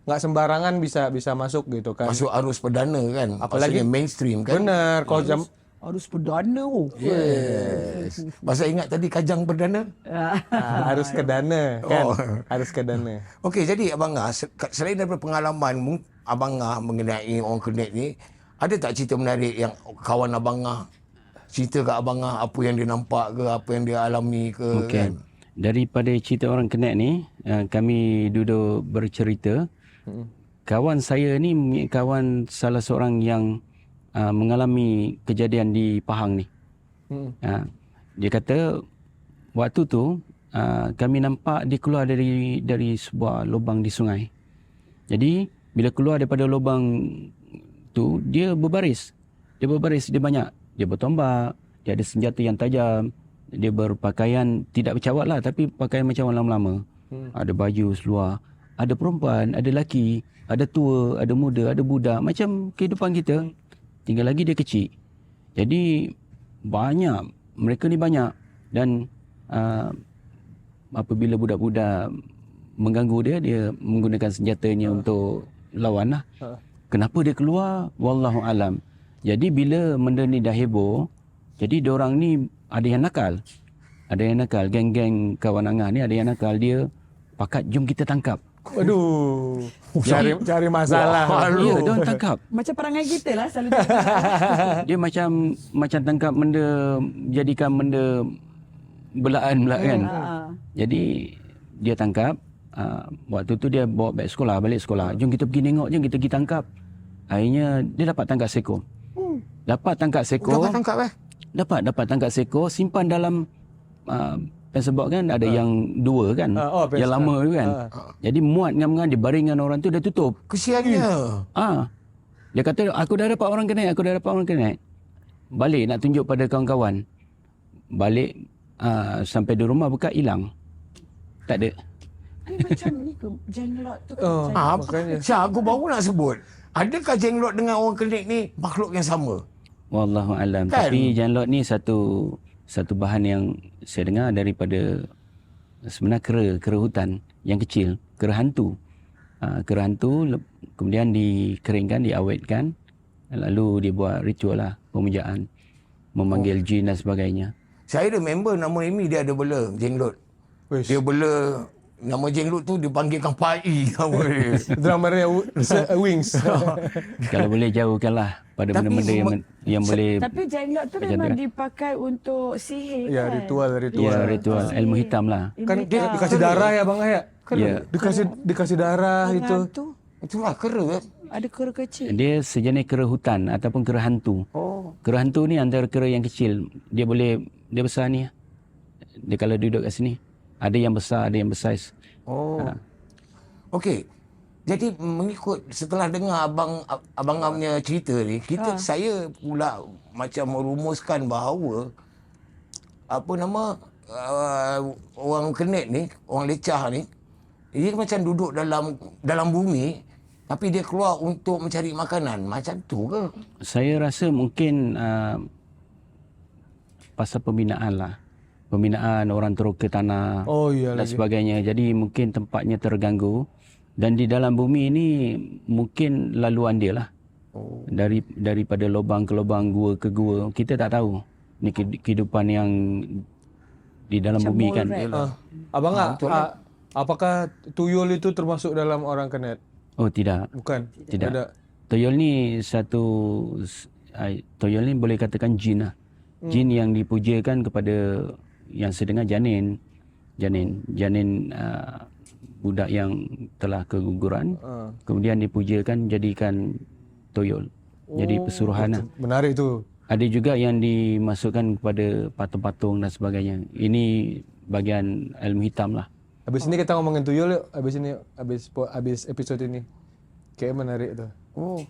Speaker 2: nggak sembarangan bisa masuk gitu kan.
Speaker 3: Masuk arus perdana kan.
Speaker 2: Apalagi
Speaker 3: Maksudnya mainstream kan.
Speaker 2: Bener kalau
Speaker 4: Harus perdana.
Speaker 3: Yes. Masa ingat tadi Kajang perdana?
Speaker 2: harus ke dana kan.
Speaker 3: Oh.
Speaker 2: Harus ke dana.
Speaker 3: Okey, jadi Abang Ngah, selain daripada pengalaman Abang Ngah mengenai orang Kenek ni, ada tak cerita menarik yang kawan Abang Ngah cerita kat Abang Ngah apa yang dia nampak ke, apa yang dia alami ke kan?
Speaker 1: Daripada cerita orang Kenek ni, kami duduk bercerita. Kawan saya ni kawan salah seorang yang mengalami kejadian di Pahang ni. Dia kata waktu tu kami nampak dia keluar dari sebuah lubang di sungai. Jadi bila keluar daripada lubang tu dia berbaris. Dia banyak. Dia bertombak, dia ada senjata yang tajam, dia berpakaian tidak bercawat lah tapi pakaian macam orang lama-lama. Ada baju seluar, ada perempuan, ada lelaki, ada tua, ada muda, ada budak, macam kehidupan kita. Tinggal lagi dia kecil. Jadi mereka ni banyak dan apabila budak-budak mengganggu dia menggunakan senjatanya untuk lawan lah. Kenapa dia keluar? Wallahu alam. Jadi bila benda ni dah heboh, jadi diorang ni ada yang nakal. Ada yang nakal, geng-geng kawan Angah ni ada yang nakal. Dia pakat jom kita tangkap.
Speaker 2: Waduh. Cari masalah.
Speaker 1: Ya, diorang tangkap.
Speaker 4: Macam perangai kita lah selalu.
Speaker 1: Dia macam tangkap benda, jadikan benda belaan pula kan. Jadi dia tangkap. Waktu tu dia bawa balik sekolah. Jom kita pergi tengok, jom kita pergi tangkap. Akhirnya dia dapat tangkap seekor. Dapat tangkap seekor, simpan dalam pensebok kan ada yang dua kan. Yang lama tu kan. Jadi muat dengan dia baringan orang tu, dia tutup.
Speaker 3: Kesiannya.
Speaker 1: Dia kata aku dah dapat orang Kenek. Balik nak tunjuk pada kawan-kawan. Balik sampai di rumah buka hilang. Tak ada.
Speaker 4: Ini macam ni ke jenglot tu.
Speaker 2: Makanya.
Speaker 3: Aku baru nak sebut. Adakah jenglot dengan orang Kenek ni makhluk yang sama?
Speaker 1: Wallahu alam.
Speaker 3: Kan?
Speaker 1: Tapi jenglot ni satu bahan yang saya dengar daripada sebenarnya kera hutan yang kecil, kera hantu. Kera hantu kemudian dikeringkan, diawetkan, lalu dia buat ritual lah, pemujaan, memanggil jin dan sebagainya.
Speaker 3: Saya ada member nama Amy, dia ada bela jenglot. Dia bela nama jenglot tu dipanggilkan Pai nama dia.
Speaker 2: Drummernya Wings.
Speaker 1: Kalau boleh jauhkanlah pada benda-benda yang boleh.
Speaker 4: Tapi jenglot tu memang dipakai untuk sihir
Speaker 2: Ya,
Speaker 4: kan?
Speaker 1: ritual ilmu hitam lah.
Speaker 2: Kan dia dikasih darah ya Bang ya?
Speaker 1: Ya.
Speaker 2: Dikasih darah itu.
Speaker 3: Itulah kera.
Speaker 4: Ada kera kecil.
Speaker 1: Dia sejenis kera hutan ataupun kera hantu. Kera hantu ni antara kera yang kecil. Dia besar ni. Dia kalau duduk kat sini. Ada yang besar, ada yang besar.
Speaker 3: Okey. Jadi mengikut setelah dengar abang punya cerita ni, saya pula macam merumuskan bahawa orang Kenek ni, orang Lecah ni, dia macam duduk dalam bumi tapi dia keluar untuk mencari makanan. Macam tu ke?
Speaker 1: Saya rasa mungkin pasal pembinaan lah. Pembinaan orang teroka tanah dan sebagainya. Jadi mungkin tempatnya terganggu. Dan di dalam bumi ini mungkin laluan dia lah. Daripada lubang ke lubang, gua ke gua. Kita tak tahu. Ni kehidupan yang di dalam
Speaker 4: Macam
Speaker 1: bumi kan.
Speaker 2: Abang Apakah tuyul itu termasuk dalam orang kenet?
Speaker 1: Oh tidak.
Speaker 2: Bukan.
Speaker 1: Tidak.
Speaker 2: Ada.
Speaker 1: Toyol ni toyol ni boleh katakan jin lah. Jin yang dipujakan kepada yang sedengar janin budak yang telah keguguran. Kemudian dipujakan jadikan toyol. Jadi pesuruhan lah.
Speaker 2: Menarik tu.
Speaker 1: Ada juga yang dimasukkan kepada patung-patung dan sebagainya. Ini bahagian ilmu hitam lah.
Speaker 2: Habis ini kita ngomongin tuyul yuk. Habis episod ini. Kayak menarik tu.
Speaker 3: Oh.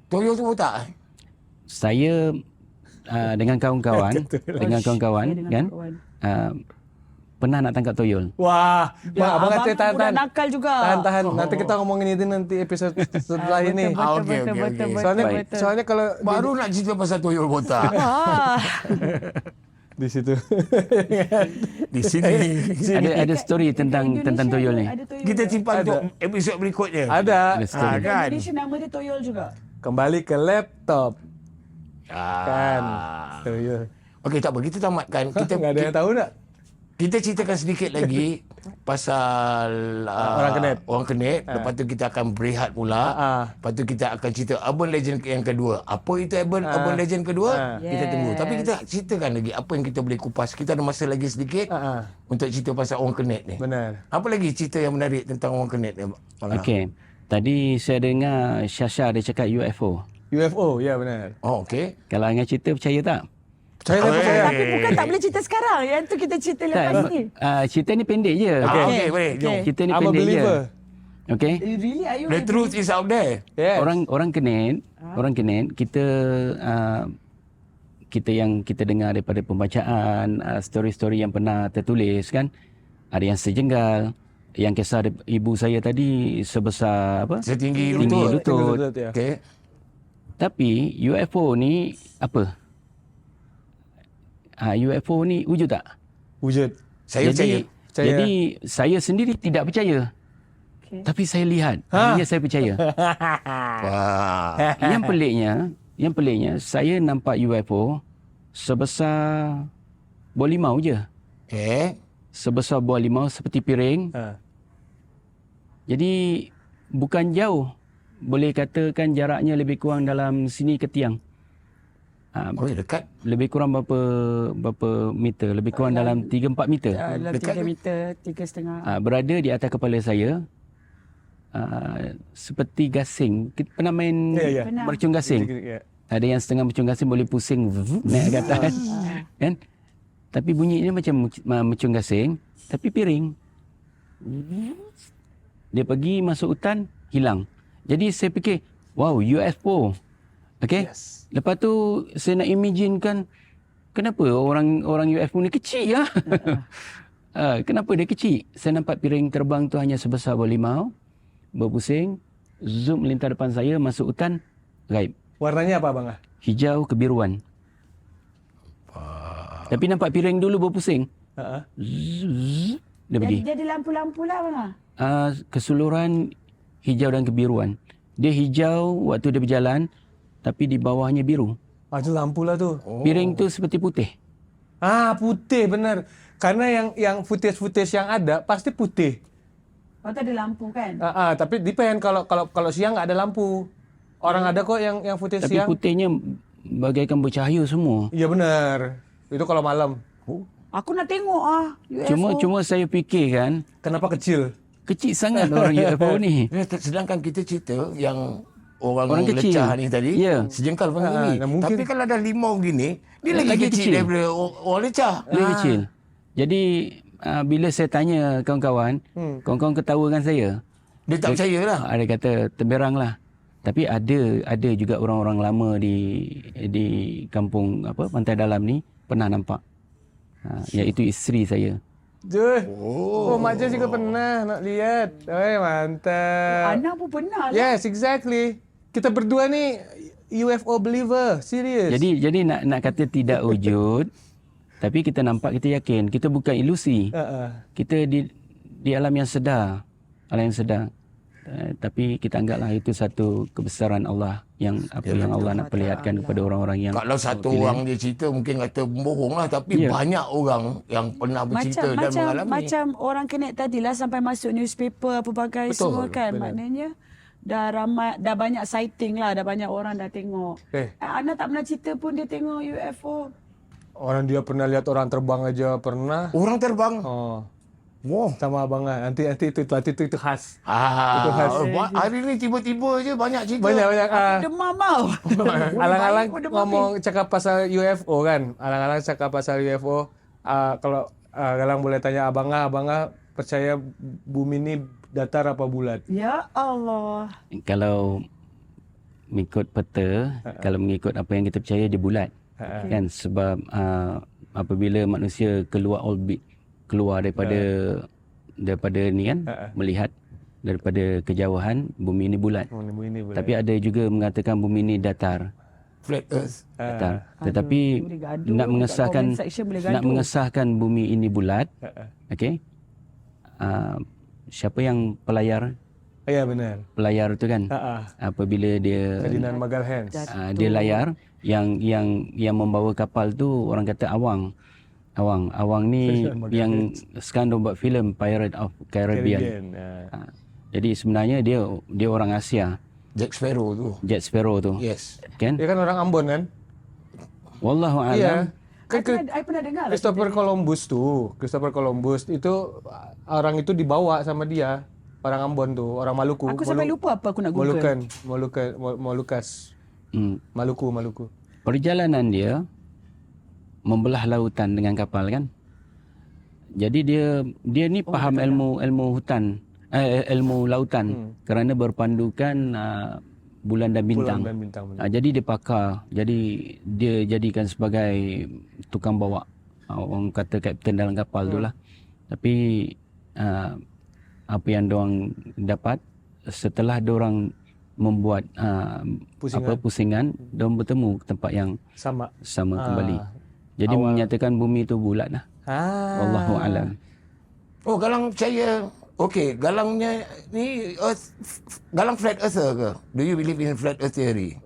Speaker 3: Toyol tu tak?
Speaker 1: Saya dengan kawan-kawan kan pernah nak tangkap toyol.
Speaker 2: Wah, abang kata tahan.
Speaker 4: budak nakal juga.
Speaker 2: Tahan. Nanti kita ngomongin itu nanti episod setelah ini.
Speaker 3: Okey.
Speaker 2: Soalnya kalau
Speaker 3: Baru nak cerita pasal toyol botak.
Speaker 2: di situ.
Speaker 3: Di sini.
Speaker 1: Ada story tentang toyol ni.
Speaker 3: Kita simpan untuk episod berikutnya.
Speaker 2: Ada.
Speaker 1: story.
Speaker 3: Kan?
Speaker 4: Indonesia nama dia toyol juga.
Speaker 2: Kembali ke laptop. Kan. Tuyul.
Speaker 3: Okey, tak apa. Kita tamatkan.
Speaker 2: Nggak ada yang tahu tak?
Speaker 3: Kita ceritakan sedikit lagi pasal orang kenet. Lepas tu kita akan berehat pula. Lepas tu kita akan cerita urban legend yang kedua. Apa itu urban legend kedua? Kita tunggu. Tapi kita ceritakan lagi apa yang kita boleh kupas. Kita ada masa lagi sedikit untuk cerita pasal orang kenet ni.
Speaker 2: Benar.
Speaker 3: Apa lagi cerita yang menarik tentang orang kenet ni?
Speaker 1: Okey. Tadi saya dengar Syasha ada cakap UFO.
Speaker 2: UFO, ya benar.
Speaker 3: Oh, okey.
Speaker 1: Kalau Angah cerita percaya tak?
Speaker 2: Percaya.
Speaker 4: Tapi bukan tak boleh cerita sekarang. Yang tu kita cerita lepas ni.
Speaker 1: Cerita ni pendek je.
Speaker 3: Okey, boleh. Jom.
Speaker 1: Cerita ni
Speaker 2: I'm a
Speaker 1: pendek je.
Speaker 2: believer.
Speaker 1: Okey.
Speaker 4: Really? Are you
Speaker 3: The truth is out there.
Speaker 2: Yes.
Speaker 1: Orang kenet kita yang kita dengar daripada pembacaan story-story yang pernah tertulis kan, ada yang sejenggal, yang kisah ibu saya tadi sebesar apa,
Speaker 3: Setinggi
Speaker 1: tinggi
Speaker 3: lutut.
Speaker 1: lutut.
Speaker 2: Ya.
Speaker 3: Okey.
Speaker 1: Tapi UFO ni apa, UFO ni wujud tak?
Speaker 2: Wujud.
Speaker 3: Saya percaya.
Speaker 1: Jadi saya sendiri tidak percaya. Tapi saya lihat, akhirnya saya percaya.
Speaker 3: Wah.
Speaker 1: Yang peliknya saya nampak UFO sebesar buah limau je. Sebesar buah limau seperti piring. Jadi bukan jauh. Boleh katakan jaraknya lebih kurang dalam sini ke tiang.
Speaker 3: Oh, dekat.
Speaker 1: Lebih kurang berapa meter? Lebih kurang dalam 3-4 meter.
Speaker 4: dalam 3 meter, 3,5.
Speaker 1: Berada di atas kepala saya. Seperti gasing. Kita pernah main mercung gasing.
Speaker 2: Ya.
Speaker 1: Ada yang setengah mercung gasing boleh pusing naik ke atas kan? Tapi bunyinya macam mercung gasing tapi piring. Dia pergi masuk hutan, hilang. Jadi saya fikir, wow, UFO. Okey.
Speaker 2: Yes.
Speaker 1: Lepas tu saya nak imaginekan kenapa orang UFO ni kecil lah. Kenapa dia kecil? Saya nampak piring terbang tu hanya sebesar buah limau, berpusing, zoom melintas depan saya, masuk hutan, gaib.
Speaker 2: Warnanya apa bang?
Speaker 1: Hijau kebiruan. Tapi nampak piring dulu berpusing. Zzz, dia pergi.
Speaker 4: Dia ada lampu-lampu lah bang.
Speaker 1: Keseluruhan hijau dan kebiruan. Dia hijau waktu dia berjalan, tapi di bawahnya biru.
Speaker 2: Itu lampu lah tu.
Speaker 1: Piring tu seperti putih.
Speaker 2: Putih benar. Karena yang footage yang ada pasti putih.
Speaker 4: Oh, tu ada lampu kan?
Speaker 2: Tapi depend kalau siang nggak ada lampu. Orang ada kok yang footage
Speaker 1: Tapi
Speaker 2: siang.
Speaker 1: putihnya bagaikan bercahaya semua.
Speaker 2: Iya benar. Itu kalau malam.
Speaker 4: Aku nak tengok UFO.
Speaker 1: Cuma saya fikir kan,
Speaker 2: Kenapa kecil?
Speaker 1: kecil sangat orang UFO ni.
Speaker 3: Sedangkan kita cerita yang orang
Speaker 1: kecil.
Speaker 3: lecah ni tadi,
Speaker 1: Ya.
Speaker 3: sejengkal macam ni.
Speaker 2: mungkin-
Speaker 3: Tapi kalau ada limau gini, dia lagi
Speaker 1: Lagi
Speaker 3: kecil
Speaker 1: kecil.
Speaker 3: daripada orang lecah.
Speaker 1: Lebih kecil. Jadi bila saya tanya kawan-kawan, kawan-kawan ketawakan saya.
Speaker 3: Dia tak percaya lah.
Speaker 1: Ada kata temberang lah. Tapi ada juga orang-orang lama di kampung Pantai Dalam ni pernah nampak. Iaitu isteri saya.
Speaker 2: Mak Je juga pernah nak lihat. Mantap.
Speaker 4: Anak pun pernah lah.
Speaker 2: Yes, exactly. Kita berdua ni UFO believer, serius.
Speaker 1: Jadi nak kata tidak wujud, tapi kita nampak, kita yakin. Kita bukan ilusi. Kita di alam yang sedar. Alam yang sedar. Tapi kita anggaplah itu satu kebesaran Allah yang yang Allah nak perlihatkan kepada orang-orang yang
Speaker 3: Kalau satu orang dia cerita mungkin kata bohong lah, tapi banyak orang yang pernah bercerita dan mengalami.
Speaker 4: Macam orang connect tadilah sampai masuk newspaper pelbagai semua kan. Maknanya dah ramai, dah banyak sighting lah, dah banyak orang dah tengok. Ana tak pernah cerita pun dia tengok UFO.
Speaker 2: Orang dia pernah lihat orang terbang aja pernah.
Speaker 3: Orang terbang.
Speaker 2: Wow. Sama abang lah. Nanti itu khas.
Speaker 3: Itu khas. Hari ni tiba-tiba je banyak cerita.
Speaker 2: Banyak.
Speaker 4: Demam tau.
Speaker 2: Alang-alang cakap pasal UFO kan. Alang-alang cakap pasal UFO. Kalau Galang boleh tanya abang percaya bumi ni datar apa bulat?
Speaker 4: Ya Allah.
Speaker 1: Kalau mengikut peta, kalau mengikut apa yang kita percaya dia bulat. Kan sebab apabila manusia keluar orbit, keluar daripada ni kan, melihat daripada kejauhan bumi ini bulat. Tapi ada juga mengatakan bumi ini datar.
Speaker 3: Flat Earth.
Speaker 1: Datar. Tetapi nak mengesahkan bumi ini bulat, okey. Siapa yang pelayar?
Speaker 2: Ya benar.
Speaker 1: Pelayar tu kan. Apabila dia
Speaker 2: Ferdinand Magellan.
Speaker 1: Dia layar, yang membawa kapal tu orang kata Awang ni yang sekarang dia buat filem Pirate of Caribbean. Jadi sebenarnya dia orang Asia.
Speaker 3: Jack Sparrow tu. Yes.
Speaker 1: Kan?
Speaker 2: Dia kan orang Ambon kan?
Speaker 1: Wallahu a'lam.
Speaker 2: Iya.
Speaker 4: I pernah dengar lah.
Speaker 2: Christopher Columbus itu orang itu dibawa sama dia. Orang Ambon tu, orang Maluku.
Speaker 4: Aku sampai lupa apa aku nak Google.
Speaker 2: Molucas. Maluku.
Speaker 1: Perjalanan dia membelah lautan dengan kapal kan. Jadi dia ni faham ilmu hutan, ilmu lautan kerana berpandukan bulan dan bintang. Jadi dia pakar. Jadi dia jadikan sebagai tukang bawa. Orang kata kapten dalam kapal tu lah. Tapi apa yang diorang dapat setelah diorang membuat pusingan, diorang bertemu ke tempat yang sama kembali. Jadi menyatakan bumi itu bulat lah. Wallahu a'lam.
Speaker 3: Oh, Galang percaya. Okey, Galangnya ni Galang flat earther ke? Do you believe in flat earth theory?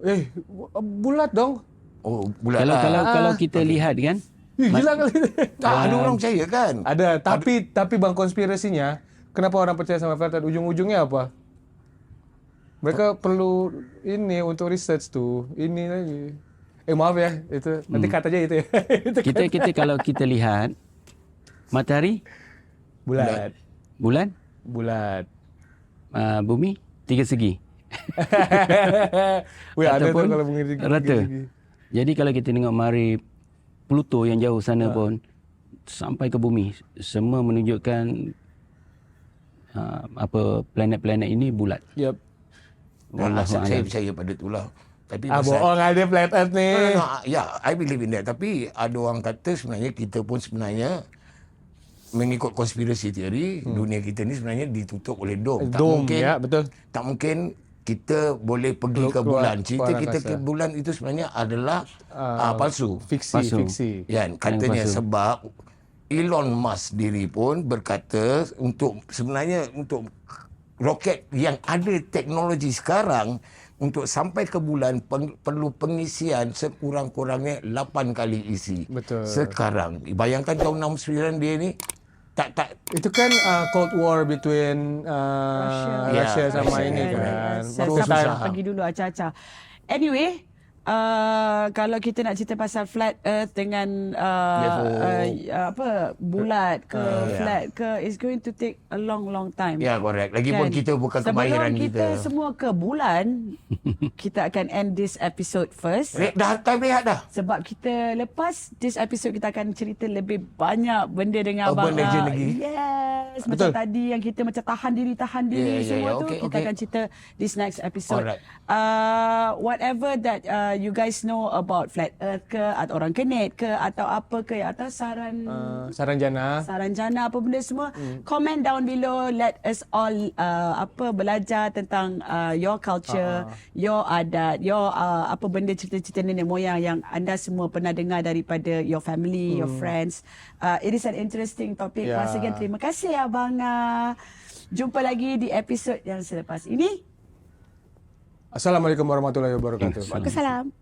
Speaker 2: Bulat dong.
Speaker 3: Oh, bulat lah.
Speaker 1: Kalau kita lihat kan.
Speaker 2: Gila kali.
Speaker 3: Ada orang percaya kan?
Speaker 2: Ada, tapi bang konspirasinya, kenapa orang percaya sama flat earth? Ujung-ujungnya apa? Mereka perlu ini untuk research tu. Ini lagi. Maaf ya, itu nanti kata aja itu ya.
Speaker 1: Kita kalau kita lihat matahari
Speaker 2: bulat.
Speaker 1: Bumi 3 segi.
Speaker 2: Ataupun
Speaker 1: kalau rata. Jadi kalau kita tengok mari Pluto yang jauh sana pun sampai ke bumi, semua menunjukkan planet-planet ini bulat.
Speaker 2: Yep.
Speaker 3: Saya percaya pada itulah. Tapi
Speaker 2: bohong ada flat earth ni.
Speaker 3: No, I believe in that. Tapi ada orang kata sebenarnya kita pun sebenarnya mengikut konspirasi teori, dunia kita ni sebenarnya ditutup oleh dom.
Speaker 2: Betul.
Speaker 3: Tak mungkin kita boleh pergi ke bulan. Cerita kita ke bulan itu sebenarnya adalah palsu.
Speaker 2: Fiksi.
Speaker 3: Ya, katanya sebab Elon Musk diri pun berkata untuk roket yang ada teknologi sekarang untuk sampai ke bulan perlu pengisian sekurang-kurangnya 8 kali isi.
Speaker 2: Betul.
Speaker 3: Sekarang. Bayangkan tahun 69 dia ni tak
Speaker 2: itu kan Cold War between Russia sama ini kan.
Speaker 4: Pergi dulu acah-acah. Anyway, kalau kita nak cerita pasal flat earth dengan bulat ke flat ke, it's going to take a long time.
Speaker 3: Ya, correct. Lagipun kita bukan kemahiran kita.
Speaker 4: Sebelum kita semua ke bulan, kita akan end this episode first.
Speaker 3: Dah time rehat dah.
Speaker 4: Sebab kita lepas this episode kita akan cerita lebih banyak benda dengan abang.
Speaker 3: Urban legend lagi.
Speaker 4: Yes. Macam tadi yang kita macam tahan diri semua tu, kita akan cerita this next episode.
Speaker 3: Alright.
Speaker 4: Whatever that you guys know about flat earth ke, atau orang kenet ke, atau apa ke, atau
Speaker 2: saranjana
Speaker 4: apa benda semua, comment down below. Let us all belajar tentang your culture, your adat, your apa benda cerita-cerita nenek moyang yang anda semua pernah dengar daripada your family, your friends. It is an interesting topic. Once again, terima kasih abang. Jumpa lagi di episod yang selepas ini.
Speaker 2: Assalamualaikum warahmatullahi wabarakatuh.
Speaker 4: Waalaikumsalam.